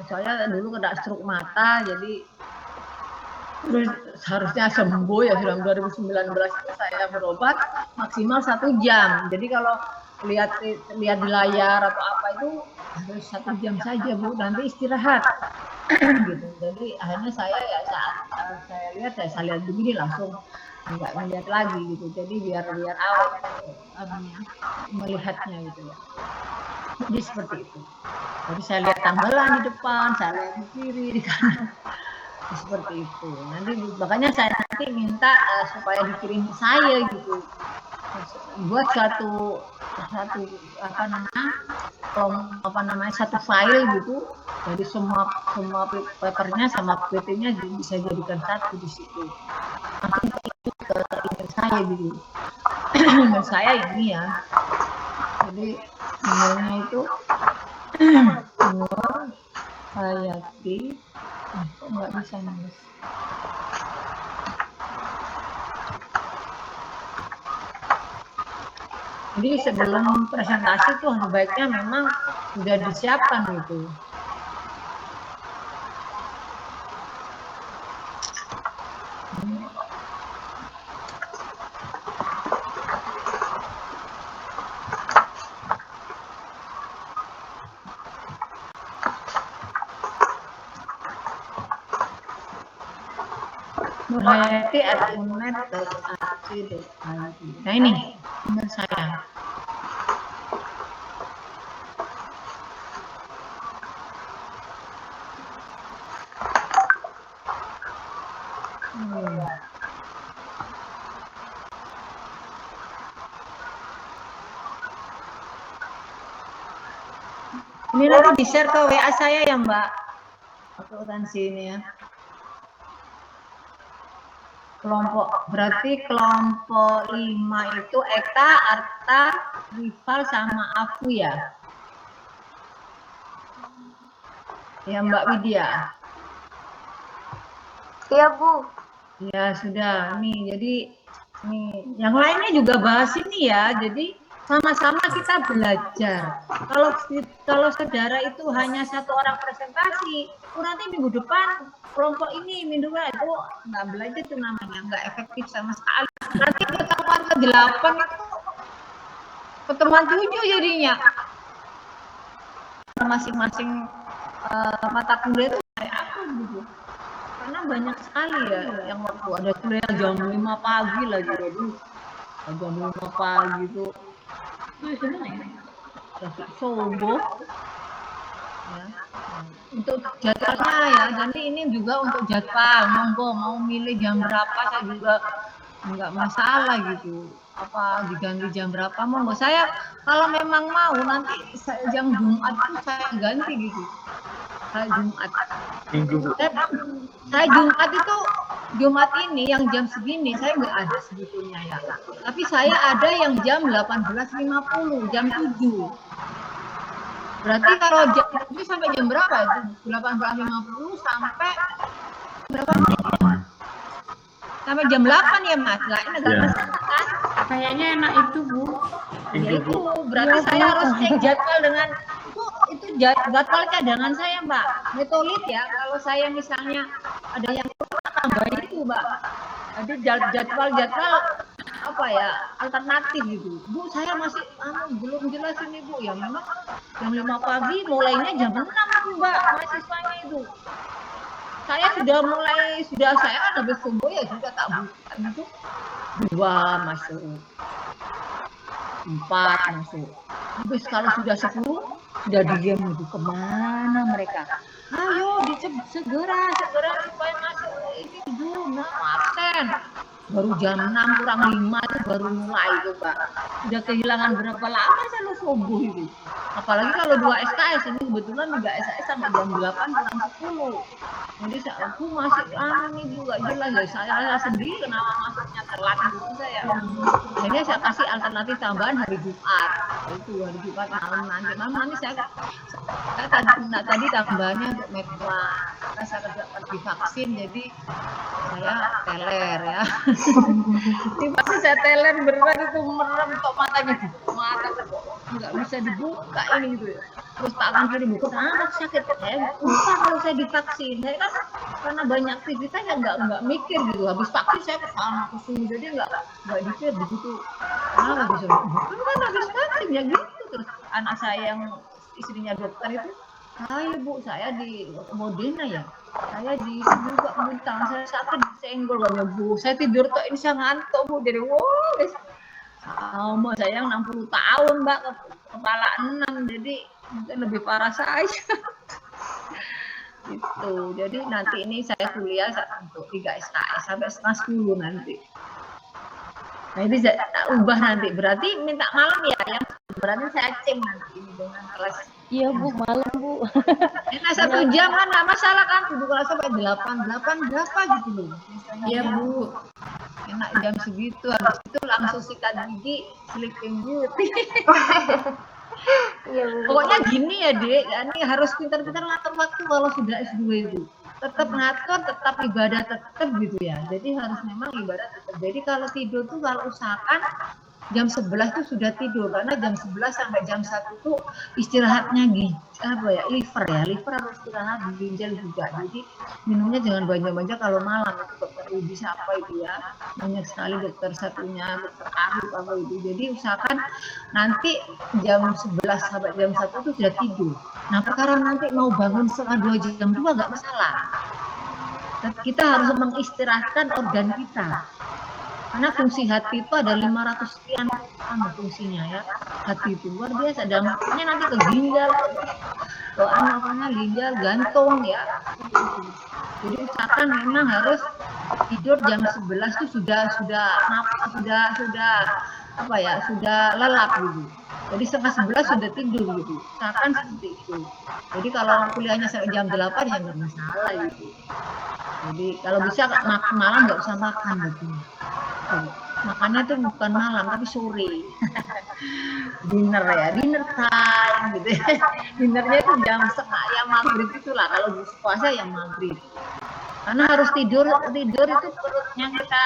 Soalnya dulu kena stroke mata, jadi harusnya sembuh ya. Sudah 2019 itu saya berobat maksimal 1 jam. Jadi kalau lihat di layar atau apa itu harus 1 jam saja Bu, nanti istirahat gitu. Jadi akhirnya saya saat saya lihat begini langsung nggak melihat lagi gitu. Jadi biar awet melihatnya gitu ya. Jadi seperti itu. Jadi saya lihat tanggalan di depan, saya lihat di kiri, di kanan. Seperti itu. Nanti makanya saya nanti minta supaya dikirim saya gitu. Buat satu satu file gitu. Jadi semua papernya sama PT-nya bisa jadikan satu di situ. Nanti itu ke email saya gitu. Email saya ini ya. Jadi emailnya itu Nur Hayati. Kok nggak bisa nulis? Jadi sebelum presentasi tuh sebaiknya memang sudah disiapkan gitu. nurhayati@unet.ac.id. Nah ini email saya. Ini nanti di-share ke WA saya ya Mbak. Akuntansi ini ya. Berarti kelompok 5 itu Eka, Arta, Rival sama Afu ya. Ya Mbak Widya. Iya Bu. Ya sudah, nih jadi nih yang lainnya juga bahas ini ya. Jadi sama-sama kita belajar. Kalau saudara itu hanya satu orang presentasi, nanti minggu depan kelompok ini minggu depan itu nggak belajar itu namanya, nggak efektif sama sekali. Nanti pertemuan ke-8 itu pertemuan 7 jadinya. Masing-masing mata kuliah itu kayak apa gitu. Karena banyak sekali ya yang waktu ada kuliah jam 5 pagi lagi, jadi jam 5 pagi itu sobo ya. Untuk jadwalnya ya, jadi ini juga untuk jadwal, monggo mau milih jam berapa saya juga nggak masalah gitu, apa diganti jam berapa monggo. Saya kalau memang mau nanti jam Jumat itu saya ganti gitu. Saya Jumat Jumat ini yang jam segini saya nggak ada sebetulnya ya, tapi saya ada yang jam 18.50 jam 7. Berarti kalau jam itu sampai jam berapa itu? 18.50 sampai berapa menit? Sampai jam 8 ya Mas. Lah ini agak masalah kan? Kayaknya enak itu Bu. Ya itu berarti saya harus cek jadwal dengan itu jadwal cadangan saya Mbak. Metolit ya. Kalau saya misalnya ada yang tambah itu Mbak. Jadi jadwal apa ya alternatif gitu. Bu saya masih belum jelas ini Bu ya, memang jam 5 pagi mulainya jam 6 Mbak mahasiswanya itu. Saya saya kan habis subuh ya sudah tak buka itu 2 masuk 4 masuk. Habis kalau sudah 10 sudah diam itu kemana mereka? Ayo segera supaya masuk ini Zoom, absen. baru jam 6 kurang 5 itu baru mulai itu Pak. Udah kehilangan berapa lama saya subuh itu. Apalagi kalau 2 SKS, ini kebetulan 3 SKS sampai jam 8 kurang 10. Jadi aku masih nih Bu, gak jelas ya, saya sendiri kenapa masuknya telat gitu saya. Akhirnya saya kasih alternatif tambahan hari Jumat. Itu hari Jumat nanti saya tadi tambahannya untuk medua karena saya dapat divaksin, jadi saya teler ya. Ini pasti saya teler beneran itu, merem kok matanya, mata nggak bisa dibuka ini gitu ya. Terus tangan kiri buka, anak sakit. Lupa kalau saya divaksin. Saya kan karena banyak aktivitas ya nggak mikir gitu. Habis vaksin saya kesana kesini, jadi nggak dikir begitu. Nah, bisa bukan kan habis vaksin ya gitu. Terus anak saya yang istrinya dokter itu, Bu, saya di Modena ya. Saya di juga muntah, saya sakit disenggol banyak Bu. Saya tidur tuh ini saya ngantuk Bu, jadi sama saya yang 60 tahun Mbak, kepala 6, jadi mungkin lebih parah saya. Gitu. Jadi nanti ini saya kuliah untuk 3 SKS sampai setengah 10 nanti. Nah ini saya ubah nanti, berarti minta malam ya, yang berarti saya ceng nanti ini dengan kelas. Iya Bu, malam Bu. Enak 1 jam kan nggak masalah kan, duduk kelas sampai 8 berapa gitu loh. Iya Bu. Enak jam segitu, habis itu langsung sikat gigi, sleeping beauty. Iya Bu. Pokoknya gini ya Dek, ini harus pintar-pintar ngatur waktu kalau sudah S2 itu. Tetap ngatur, tetap ibadah tetap gitu ya. Jadi harus memang ibadah tetap. Jadi kalau tidur tuh kalau usahakan jam 11 tuh sudah tidur, karena jam 11 sampai jam 1 tuh istirahatnya liver harus istirahat, ginjal juga. Jadi minumnya jangan banyak-banyak kalau malam. Itu dokter Udi siapa itu ya, banyak sekali dokter satunya, dokter Arif apa itu. Jadi usahakan nanti jam 11 sampai jam 1 tuh sudah tidur. Nah perkara nanti mau bangun setengah 2 jam 2 nggak masalah. Kita harus mengistirahatkan organ kita. Karena fungsi hati itu ada 500 sekian fungsinya ya. Hati itu luar biasa, dampaknya nanti ke ginjal, ginjal, gantung ya. Jadi usahakan memang harus tidur jam 11 itu sudah lelap gitu. Jadi setengah 11 sudah tidur gitu. Usahakan seperti itu. Jadi kalau kuliahnya sampai jam 8 ya nggak masalah gitu. Jadi kalau bisa malam nggak usah makan gitu. Makannya tuh bukan malam tapi sore. Dinner time gitu. Dinnernya itu jam setengah maghrib itulah, kalau puasa yang maghrib. Karena harus tidur itu perutnya kita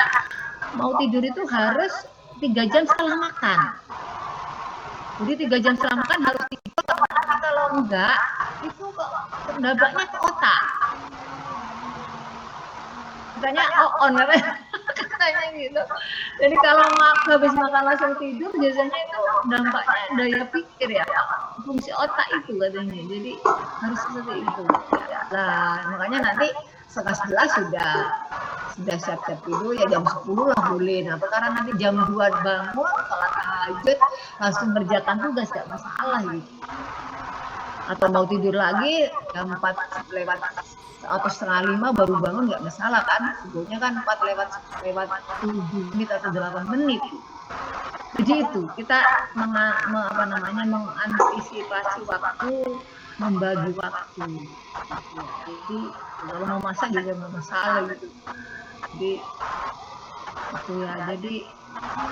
mau tidur itu harus 3 jam setelah makan. Jadi 3 jam setelah makan harus tidur, karena kalau enggak itu kok dampaknya ke otak. Katanya katanya gitu. Jadi kalau habis makan langsung tidur biasanya itu dampaknya daya pikir ya, fungsi otak itu katanya. Jadi harus seperti itu. Nah makanya nanti setengah 11 sudah siap-siap tidur ya, jam 10 lah boleh. Nah perkara nanti jam 2 bangun sholat tahajud langsung kerjakan tugas gak masalah gitu. Atau mau tidur lagi jam 4 lewat atau setengah 5 baru bangun nggak masalah kan, sebetulnya kan 4 lewat 7 menit atau 8 menit. Jadi itu kita mengantisipasi waktu, membagi waktu. Jadi kalau mau masak juga nggak masalah gitu. Jadi itu ya, jadi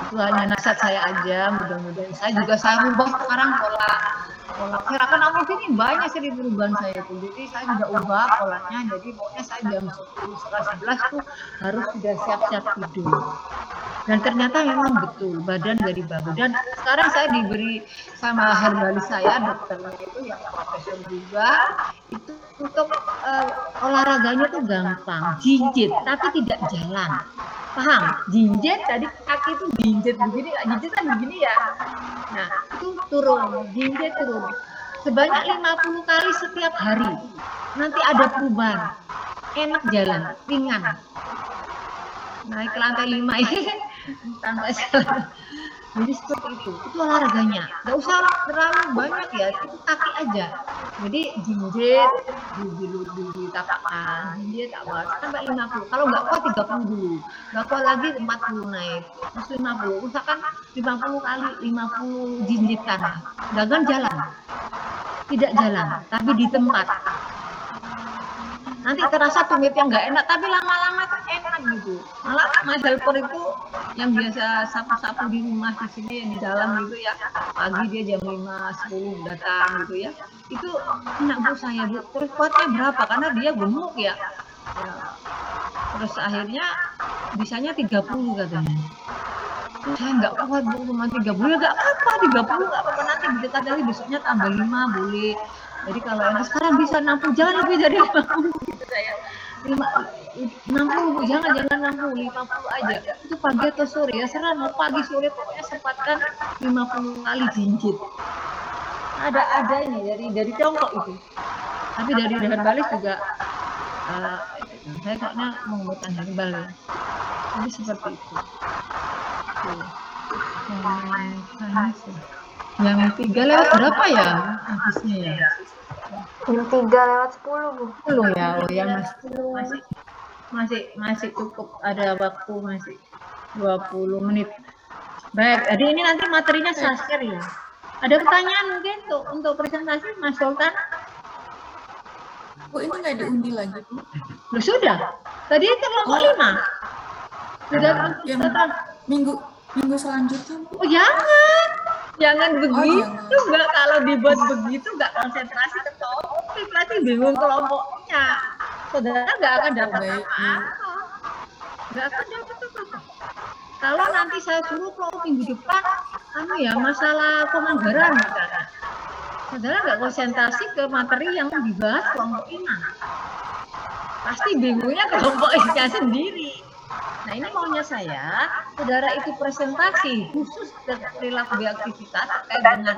itu hanya nasihat saya aja, mudah-mudahan saya ubah sekarang pola kira kan aku ini banyak sih perubahan saya tuh, jadi saya juga ubah polanya. Jadi pokoknya saya jam 10 setengah 11 tuh harus sudah siap-siap tidur, dan ternyata memang betul badan dari bagus. Dan sekarang saya diberi sama herbalis saya, dokternya itu yang profesor juga, itu untuk olahraganya tuh gampang, jinjit tapi tidak jalan. Paham? Jinjit tadi kaki itu jinjit begini, jinjit kan begini ya. Nah, itu turun, jinjit turun. Sebanyak 50 kali setiap hari. Nanti ada perubahan. Enak jalan, ringan. Naik ke lantai 5 ini tanpa jalan. Jadi seperti itu olahraganya. Nggak usah terlalu banyak ya, itu kaki aja. Jadi jinjit, ditapakkan, jinjit awas sampai 50. Kalau nggak kuat 30 dulu, nggak kuat lagi 40 naik, terus 50. Usahakan 50 kali, 50 jinjitkan. Jangan jalan, tidak jalan, tapi di tempat. Nanti terasa tumitnya nggak enak, tapi lama-lama tuh enak gitu. Malah Mas helper itu yang biasa sapu-sapu di rumah di sini yang di dalam gitu ya, pagi dia jam 5, 10 datang gitu ya, itu enak Bu saya Bu. Terus kuatnya berapa? Karena dia gemuk ya. Terus akhirnya bisanya 30 katanya. Saya nggak kuat Bu, cuma 30 ya nggak apa-apa, 30 nggak apa-apa, nanti bisa kali besoknya tambah 5 boleh. Jadi kalau enak sekarang bisa 60, jangan lebih dari 50 gitu saya. 60 Bu, jangan 60, 50 aja. Itu pagi atau sore ya, serah mau pagi sore pokoknya sempatkan 50 kali jinjit. Ada ini dari Tiongkok itu. Tapi dari herbal juga saya kayaknya menggunakan herbal ya. Jadi seperti itu. Yang 3 lewat berapa ya habisnya ya? Jam 3 lewat 10 Bu. 10 ya, oh ya masih cukup, ada waktu masih 20 menit. Baik, jadi ini nanti materinya saya share ya. Ada pertanyaan mungkin untuk presentasi Mas Sultan? Bu, ini nggak diundi lagi, Bu? Loh, sudah. Tadi kelompok 5. Sudah Yang minggu selanjutnya, Bu. Oh, jangan begitu, enggak, kalau dibuat begitu enggak konsentrasi ke topik, berarti bingung kelompoknya. Saudara enggak akan dapat apa-apa. Enggak akan dapat apa-apa. Kalau nanti saya suruh kelompok minggu depan, masalah pemanggaran misalnya. Saudara enggak konsentrasi ke materi yang dibahas kelompok ini. Pasti bingungnya kelompoknya sendiri. Nah, ini maunya saya, saudara itu presentasi khusus perilaku beraktivitas terkait dengan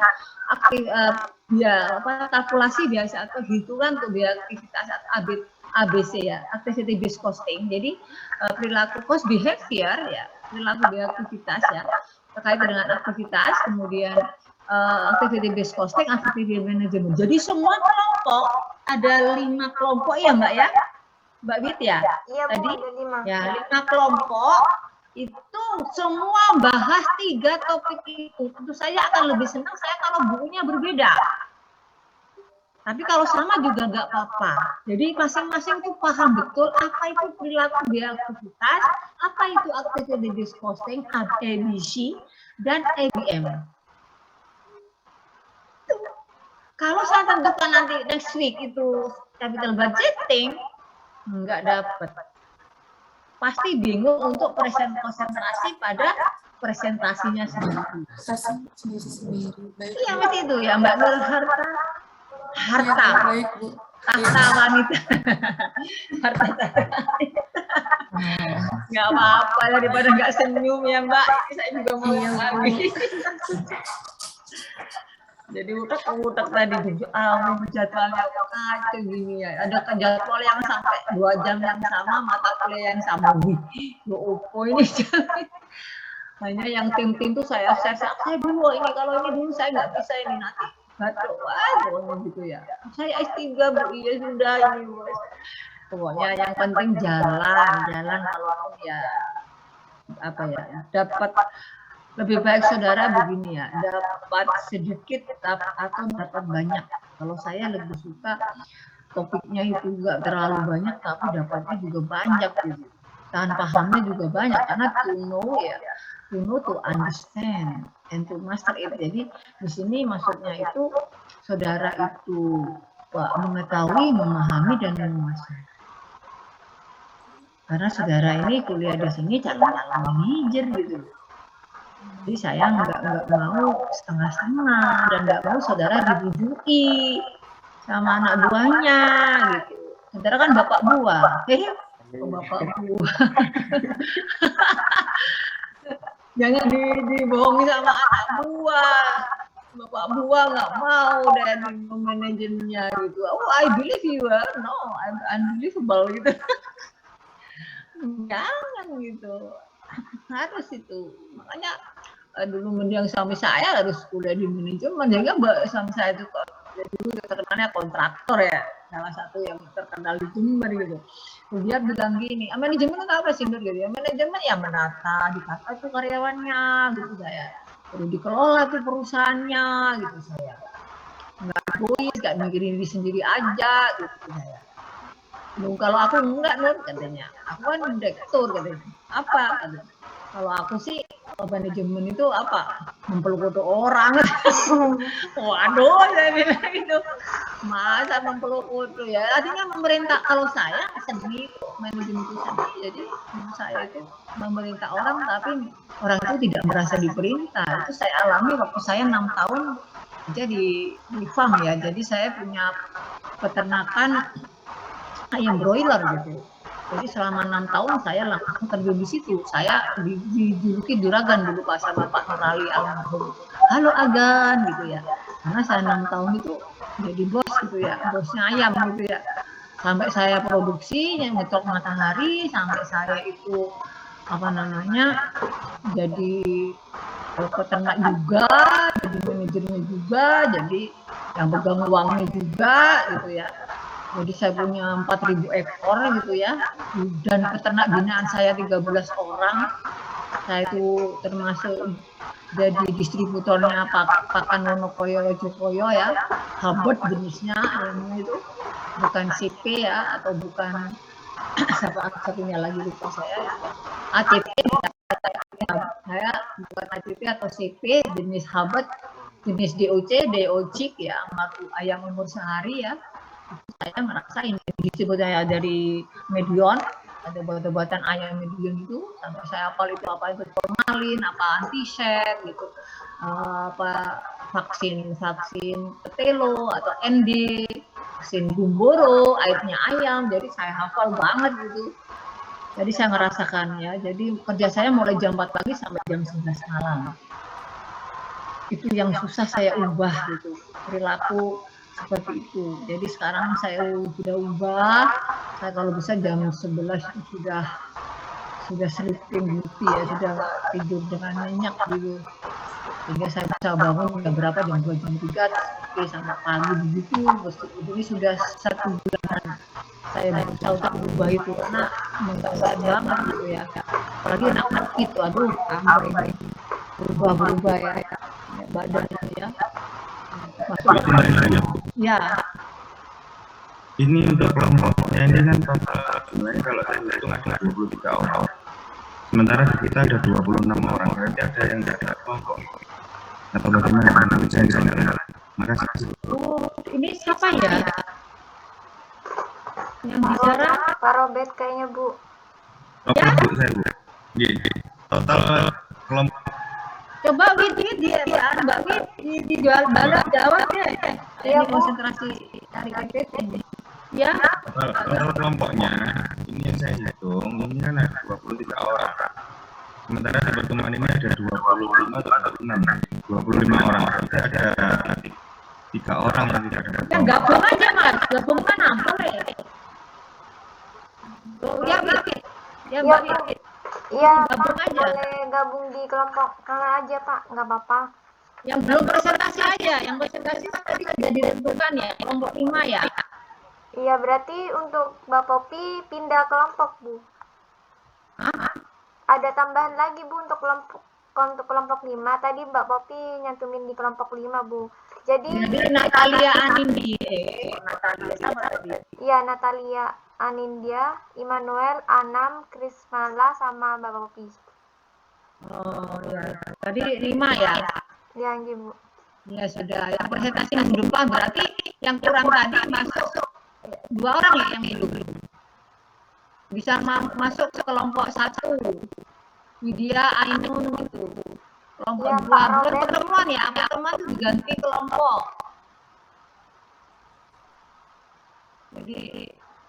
kalkulasi biasa atau hitungan untuk beraktivitas ABC ya, activity based costing. Jadi perilaku cost behavior ya, perilaku beraktivitas ya, terkait dengan aktivitas, kemudian activity based costing, activity management. Jadi semua kelompok ada 5 kelompok ya Mbak ya. Mbak Bit ya, Iya, tadi Bu, ada 5. 5 kelompok itu semua bahas 3 topik itu. Tentu saya akan lebih senang saya kalau bukunya berbeda. Tapi kalau sama juga nggak apa-apa. Jadi masing-masing itu paham betul apa itu perilaku beraktivitas, apa itu activity based costing, ABC, dan ABM. Kalau saya tentukan nanti next week itu capital budgeting, nggak dapat, pasti bingung untuk konsentrasi pada presentasinya sendiri. Iya mas itu ya Mbak Nur, harta baik, Bu. tahta wanita. Harta nggak apa-apa daripada nggak senyum ya Mbak, saya juga mau lagi. Jadi utak tadi jadwalnya kacau gini ya. Ada jadwal yang sampai 2 jam yang sama, mata kuliah yang sama. Ini hanya yang tim-tim tuh saya dulu ini, kalau ini dulu saya nggak bisa ini nanti batuk pokoknya gitu ya. Saya S3 Bu, iya sudah ini bos. Pokoknya yang penting jalan kalaupun ya dapat. Lebih baik saudara begini ya, dapat sedikit atau dapat banyak. Kalau saya lebih suka topiknya itu enggak terlalu banyak, tapi dapatnya juga banyak gitu. Dan pahamnya juga banyak, karena to know to understand and to master it. Jadi di sini maksudnya itu saudara itu mengetahui, memahami, dan menguasai. Karena saudara ini kuliah di sini calon-calon manajer gitu. Jadi saya nggak mau setengah-setengah dan nggak mau saudara dibujuki sama anak buahnya gitu. Saudara kan bapak buah, bapak buah. Jangan dibohongi sama anak buah. Bapak buah nggak mau dan manajernya gitu. Oh, I believe you are. No, I'm unbelievable gitu. Jangan gitu. Harus itu. Makanya dulu mendiang suami saya harus kuliah di manajemen, sehingga suami saya itu dulu terkenalnya kontraktor ya, salah satu yang terkenal di Jember gitu. Terus dia bilang gini, manajemen itu apa sih Nur gitu ya? Manajemen ya menata, ditata tuh karyawannya gitu saya. Terus dikelola tuh perusahaannya gitu saya. Nggak egois, nggak mikirin diri sendiri aja gitu saya. Loh, kalau aku enggak Nur katanya, aku kan direktur katanya. Apa katanya? Kalau aku sih manajemen itu apa? Mempeluk orang. Waduh, saya bilang itu. Masa mempeluk ya? Artinya memerintah. Kalau saya sendiri, manajemen itu sendiri. Jadi saya itu memerintah orang, tapi orang itu tidak merasa diperintah. Itu saya alami waktu saya 6 tahun kerja di farm ya. Jadi saya punya peternakan ayam broiler gitu. Jadi selama 6 tahun saya langsung terjun di situ. Saya dijuluki juragan dulu pas sama Pak Nurali almarhum. Halo Agan gitu ya. Karena saya 6 tahun itu jadi bos gitu ya, bosnya ayam gitu ya. Sampai saya produksi yang ngetok matahari, sampai saya itu apa namanya jadi peternak juga, jadi manajernya juga, jadi yang pegang uangnya juga gitu ya. Jadi saya punya 4.000 ekor gitu ya, dan peternak binaan saya 13 orang. Saya itu termasuk jadi distributornya pakan Wonokoyo Lojokoyo ya, Habet jenisnya itu, bukan CP ya, atau bukan satunya lagi lupa saya ya. ACP saya bukan ACP atau CP, jenis Habet, jenis DOC, DOCIK ya, ayam umur sehari ya. Saya ngerasain disebut saya dari Medion, ada obat-obatan ayam Medion itu, sampai saya hafal itu apa itu formalin, apa antiset gitu, apa vaksin petelo atau ND, vaksin gumboro, airnya ayam, jadi saya hafal banget gitu. Jadi saya ngerasakan ya, jadi kerja saya mulai jam 4 pagi sampai jam 11 malam. Itu yang susah saya ubah gitu, perilaku seperti itu. Jadi sekarang saya sudah ubah. Saya kalau bisa jam 11 sudah sleeping beauty ya, sudah tidur dengan nyenyak gitu. Sehingga saya bisa bangun jam berapa, jam 2, jam 3 sampai pagi begitu. Ini sudah 1 bulan saya berusaha untuk ubah itu karena mengganggu banget gitu ya. Apalagi anak-anak itu, aduh, berubah ya badan ya. Ya. Ini untuk kelompoknya ini kan sebenarnya kalau saya hitung ada 23 orang. Sementara di kita ada 26 orang, berarti ada yang tidak ada kelompok. Atau bagaimana? Makasih. Oh, ini siapa ya? Yang bicara? Pak Robert kayaknya Bu. Oke, ya? Bu, saya Bu. Total kelompok. Coba Wid dia Mbak Wid dijual balap jawab ya. Ini konsentrasi dari KPT. Ya. Total kelompoknya ini yang saya hitung ini kan ada 23 orang. Sementara di pertemuan ini ada 25 atau 25 orang. Berarti ada 3 orang yang tidak ada. Yang gabung aja Mas, gabung kan ampun ya. Oh ya Wid. Ya Mbak Wid. Iya, gabung Pak, aja. boleh gabung di kelompok kalah aja, Pak, nggak apa-apa. Yang belum presentasi aja, yang presentasi kan tadi sudah ditentukan ya, kelompok 5 ya. Iya, berarti untuk Mbak Popi pindah kelompok, Bu. Hah? Ada tambahan lagi, Bu, untuk kelompok 5. Tadi Mbak Popi nyantumin di kelompok 5, Bu. Jadi Natalia Anindi. Natalia sama tadi. Iya, Natalia Anindya, Immanuel, Anam, Krismala, sama Mbak Popi. Oh ya, tadi 5 ya? Ya, Bu. Ya sudah, yang presentasi minggu depan berarti yang kurang tadi masuk 2 orang ya yang hidup. Bisa masuk ke kelompok 1. Widya Ainun itu. Kelompok 2, bukan pertemuan ya, pertemuan itu diganti kelompok. Jadi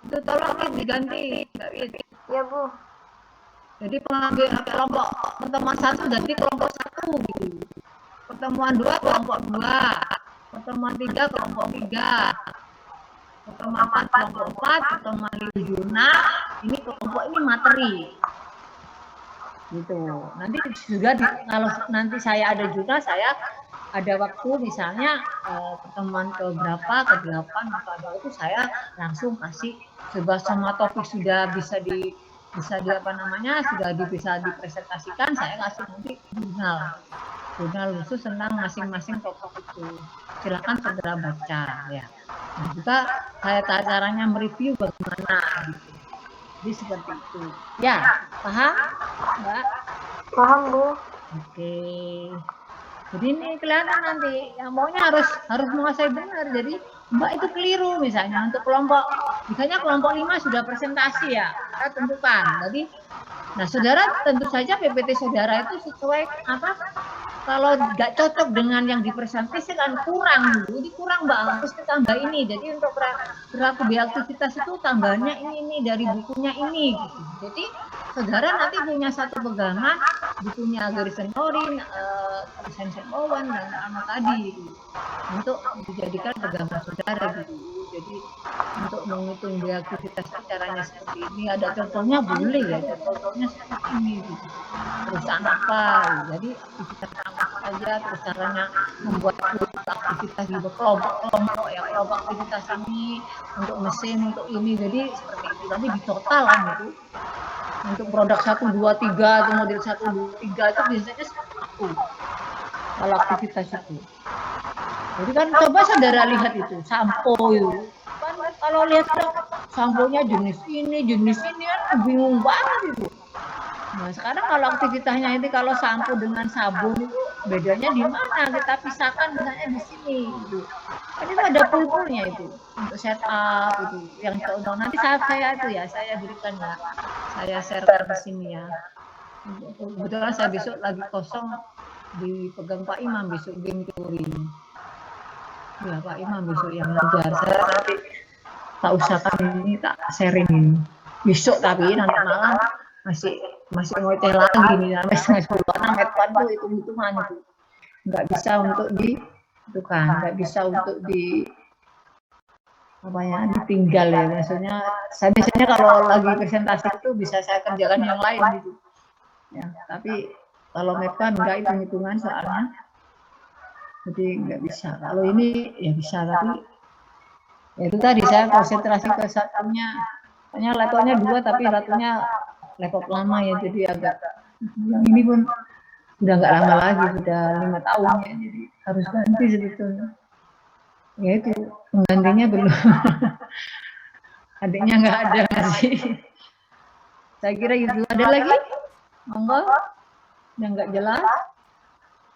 itu tolong diganti, Mbak Wid. Ya, Bu. Jadi pengambil kelompok pertemuan 1 ganti kelompok 1 gitu. Pertemuan 2 kelompok 2. Pertemuan 3 kelompok 3. Pertemuan 4 kelompok 4. Pertemuan 5 jurnal. Ini kelompok ini materi. gitu. Nanti juga kalau nanti saya ada juga, saya ada waktu misalnya pertemuan ke berapa, ke 8 atau ada itu saya langsung kasih semua topik sudah bisa di apa namanya, sudah bisa dipresentasikan, saya kasih nanti jurnal khusus tentang masing-masing topik itu. Silakan segera baca ya. Nah, juga saya caranya mereview bagaimana gitu. Jadi seperti itu. Ya, paham, Mbak? Paham, Bu. Oke. Jadi ini kelihatan nanti yang maunya harus menguasai benar. Jadi Mbak itu keliru misalnya untuk kelompok 5 sudah presentasi ya, kita tentukan. Jadi nah saudara tentu saja PPT saudara itu sesuai apa? Kalau nggak cocok dengan yang dipresentasikan kurang dulu, jadi kurang Mbak, harus ditambah ini. Jadi untuk perilaku beraktivitas itu tambahnya ini dari bukunya ini. Gitu. Jadi saudara nanti punya satu pegangan, bukunya Garrison Norin, Vincent Owen dan anak tadi gitu, untuk dijadikan pegangan saudara gitu. Jadi untuk menghitung beraktivitas caranya seperti ini, ada contohnya boleh ya, contohnya seperti ini gitu. Perusahaan apa, jadi aktivitas apa saja, terus caranya membuat aktivitas di kelompok ya, kelompok aktivitas ini untuk mesin, untuk ini, jadi seperti itu. Nanti di total kan itu untuk produk 1, 2, 3 atau model 1, 2, 3 itu biasanya seperti itu kalau aktivitas itu. Jadi kan coba saudara lihat itu sampo itu kan, kalau lihat samponya jenis ini kan bingung banget itu. Nah sekarang kalau aktivitasnya ini, kalau sampo dengan sabun itu bedanya di mana, kita pisahkan misalnya di sini gitu. Kan itu ada pool-poolnya itu untuk setup itu yang contoh. Nanti saya itu ya, saya berikan ya, saya sharekan di sini ya. Kebetulan saya besok lagi kosong, dipegang Pak Imam besok game teori. Ya Pak Imam besok yang ngajar, saya nanti tak usahakan ini tak sharing ini besok, tapi nanti malam masih ngoceh lagi nih sampai setengah 10 karena metode tuh hitung-hitungan itu nggak bisa untuk itu kan, nggak bisa untuk ditinggal ya. Maksudnya saya biasanya kalau lagi presentasi itu bisa saya kerjakan yang lain gitu ya, tapi kalau metode nggak hitung-hitungan soalnya, jadi nggak bisa. Kalau ini ya bisa, tapi ya itu tadi saya konsentrasi ke satunya, hanya laptopnya 2 tapi satunya laptop lama ya, jadi agak, yang ini pun udah nggak lama lagi, udah 5 tahun ya, jadi harus ganti sebetulnya. Ya itu penggantinya belum, adiknya nggak ada sih. Saya kira itu. Ada lagi? Monggo, yang nggak jelas.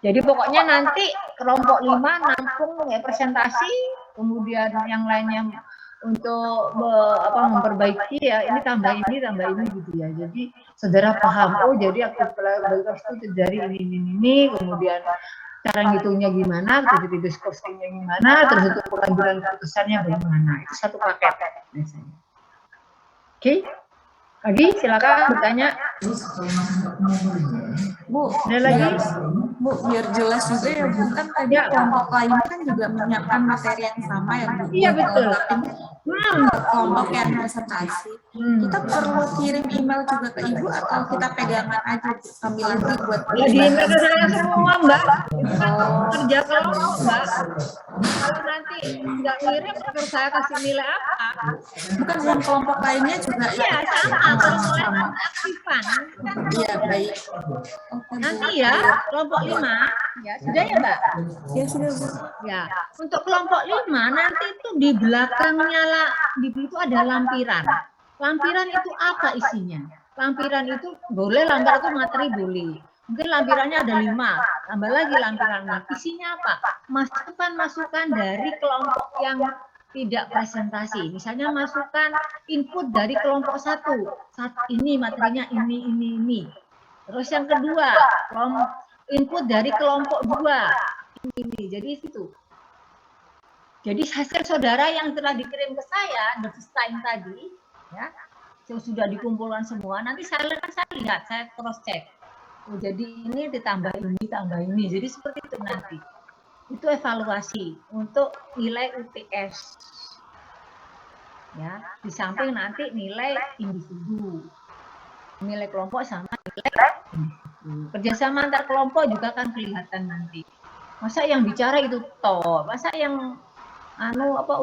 Jadi pokoknya nanti kelompok 5 nampung ya presentasi, kemudian yang lainnya untuk memperbaiki ya, ini tambah ini gitu ya. Jadi saudara paham, oh jadi aktivitas itu dari ini, kemudian cara ngitungnya gimana, terus diskursinya gimana, terus untuk pengambilan keputusannya bagaimana. Itu satu paket biasanya. Oke. Lagi silakan bertanya. Bu, ada lagi? Bu, biar jelas juga ya Bu, kan tadi kelompok lain kan juga menyiapkan materi yang sama ya Bu. Iya betul. Kelompok yang presentasi, kita perlu kirim email juga ke Ibu atau kita pegangan aja sambil nanti buat ya di email ke saya semua Mbak, itu kan kerja kelompok Mbak. Kalau nanti nggak ngirim terus saya kasih nilai apa? Bukan yang kelompok lainnya juga iya sama, kelompok lain aktifan. Iya baik. Nanti ya kelompok 5 ya sudah ya Mbak. Ya sudah Bu. Ya untuk kelompok 5 nanti itu di belakangnya lah, di itu ada lampiran. Lampiran itu apa isinya? Lampiran itu boleh, lampiran itu materi boleh. Mungkin lampirannya ada 5, tambah lagi lampirannya. Isinya apa? Masukan-masukan dari kelompok yang tidak presentasi. Misalnya masukan input dari kelompok 1. Ini materinya ini. Terus yang kedua, input dari kelompok 2. Ini. Jadi itu. Jadi hasil saudara yang telah dikirim ke saya, the first time tadi, ya, sudah dikumpulkan semua. Nanti saya lihat, saya cross check. Oh, jadi ini ditambah ini. Jadi seperti itu nanti. Itu evaluasi untuk nilai UTS. Ya, di samping nanti nilai individu. nilai kelompok sama nilai kerjasama antar kelompok juga kan kelihatan nanti. Masa yang bicara itu toh, masa yang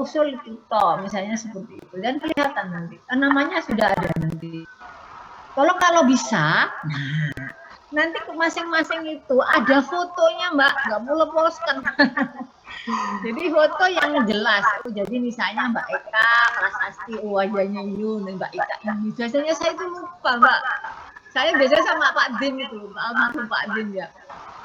usul itu toh, misalnya seperti itu, dan kelihatan nanti. Namanya sudah ada nanti. Kalau bisa, nanti masing-masing itu ada fotonya, Mbak, nggak boleh poskan. Jadi foto yang jelas. Jadi misalnya Mbak Eka, Prasasti, wajahnya Yun, Mbak Eka ini. Biasanya saya itu lupa, Mbak. Saya biasanya sama Pak Dim itu, almarhum Pak Dim ya.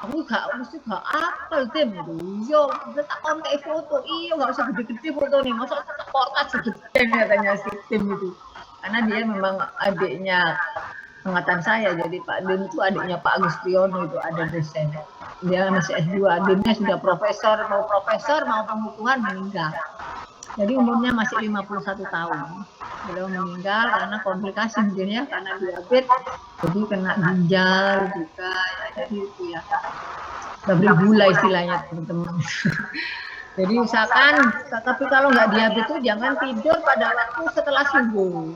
Aku mesti gak apel Dim itu. Yo, udah tak kontak foto. Iya, nggak usah gede-gede foto nih. Masa tak portat segede katanya si Dim itu. Karena dia memang adiknya angkatan saya, jadi Pak Dim itu adiknya Pak Agus Priyono, itu ada desain. Dia masih S2, adiknya sudah profesor mau pengukuhan meninggal. Jadi umurnya masih 51 tahun. Beliau meninggal karena komplikasi mungkin ya, karena diabetes, jadi kena ginjal juga, ya, jadi itu ya. Gabri gula istilahnya teman-teman. Jadi usahakan, tapi kalau nggak diabetes itu jangan tidur pada waktu setelah subuh.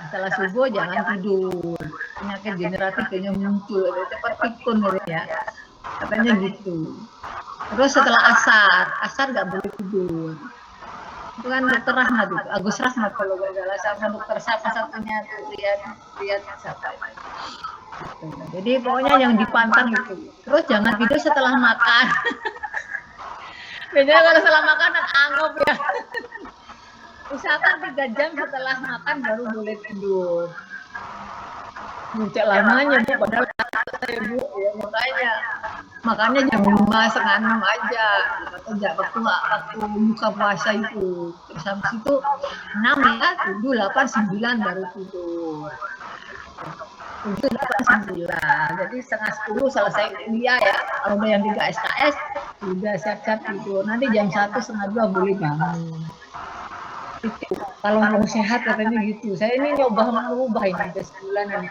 Setelah subuh jangan tidur, penyakit generatif kayaknya muncul, cepat pikun ya, katanya gitu. Terus setelah asar nggak boleh tidur. Itu kan dokter Rahmat itu, Agus Rahmat kalau nggak salah, sama dokter siapa satunya tuh, lihat siapa itu. Gitu. Jadi pokoknya yang dipantang itu. Terus jangan tidur setelah makan. Biasanya kalau setelah makan anggap ya. Usahakan 3 jam setelah makan baru boleh tidur. Cek lamanya Bu, padahal saya Bu, ya makanya makannya jam 5, setengah 6 aja. Atau waktu buka puasa itu. Terus habis itu 6 ya, 7, 8, 9 baru tidur. 7, 8, 9. Jadi setengah 10 selesai kuliah ya. Kalau yang 3 SKS, sudah siap-siap tidur. Nanti jam 1, setengah 2 boleh bangun. Kalau mau sehat katanya gitu. Saya ini nyoba mengubah ini udah sebulanan.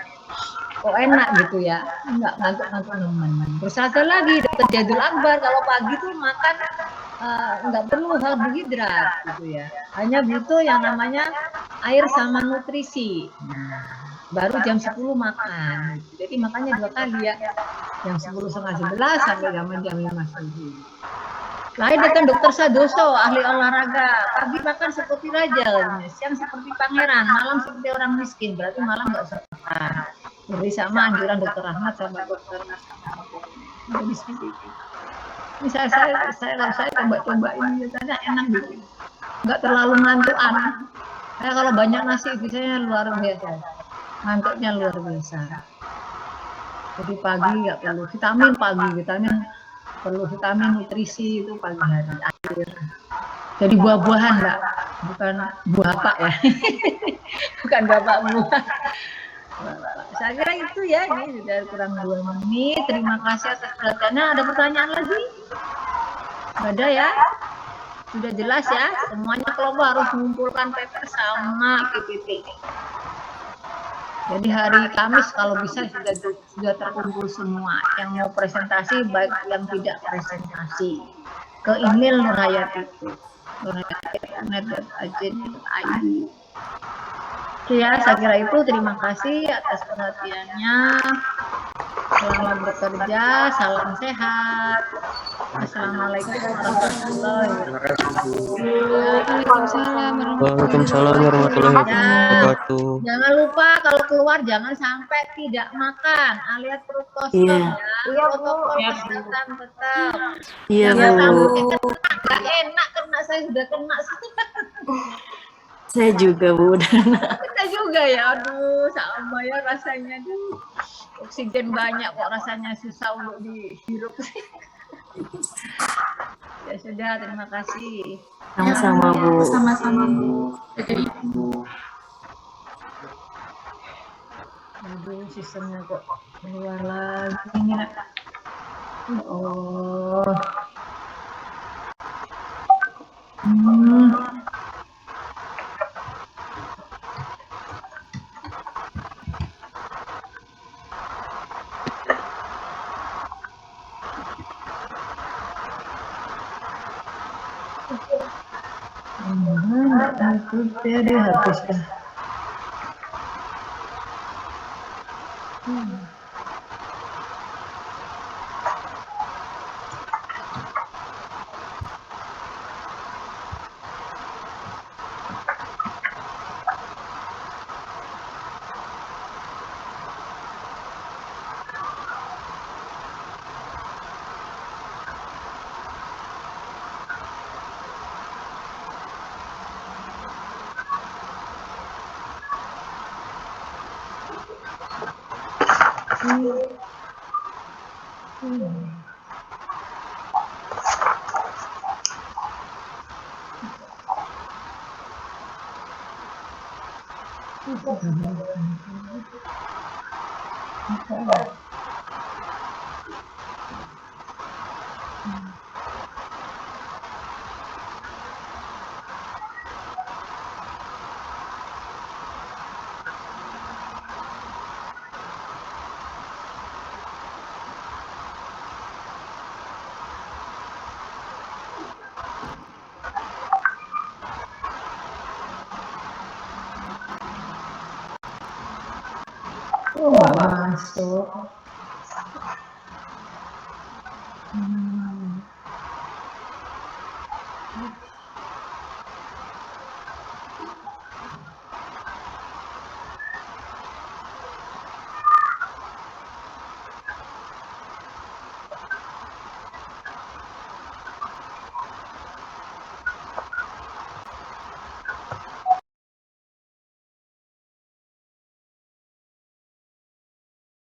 Kok enak gitu ya, nggak ngantuk-ngantuk teman-teman. Terus ada lagi Dr. Jadul Akbar, kalau pagi tuh makan nggak perlu karbohidrat gitu ya. Hanya butuh yang namanya air sama nutrisi. Baru jam 10 makan. Jadi makannya 2 kali ya. Jam 10 setengah 11 sampai jam 5 subuh. Lain dengan Dokter Sadoso, ahli olahraga. Pagi makan seperti raja, siang seperti pangeran, malam seperti orang miskin. Berarti malam nggak usah makan. Jadi sama anjuran Dokter Rahmat sama Dokter jadi seperti itu. Ini saya coba ini biasanya enak gitu. Nggak terlalu ngantukan. Saya kalau banyak nasi biasanya luar biasa. Ngantuknya luar biasa. Jadi pagi nggak perlu vitamin perlu vitamin nutrisi itu pagi hari, air. Jadi buah-buahan Mbak, bukan buah apa ya. Bukan bapak buah. Saya kira itu ya, ini sudah kurang 2 menit. Terima kasih atas perhatiannya. Ada pertanyaan lagi? Ada ya? Sudah jelas ya? Semuanya kelompok harus mengumpulkan paper sama PPT. Jadi hari Kamis kalau bisa sudah terkumpul semua. Yang mau presentasi baik yang tidak presentasi ke email Nurhayati itu. nurhayati@net.aj.id. Oke ya, saya kira itu. Terima kasih atas perhatiannya. Selamat bekerja, salam sehat. Assalamualaikum warahmatullahi wabarakatuh. Waalaikumsalam warahmatullahi wabarakatuh. Jangan lupa kalau keluar jangan sampai tidak makan alias perut kosong ya. Protokol kesehatan tetap. Iya, Bu. Gak enak karena saya sudah kena. Saya juga, Bu. Kita juga ya, aduh sama ya rasanya tuh. Oksigen banyak kok rasanya susah untuk dihirup. Ya sudah, terima kasih. Sama-sama, Bu. Sama-sama, Bu. Jadi Ibu. Aduh, sistemnya kok keluar lagi ini. Oh. Itu dia habis dah. Oh, nggak masuk.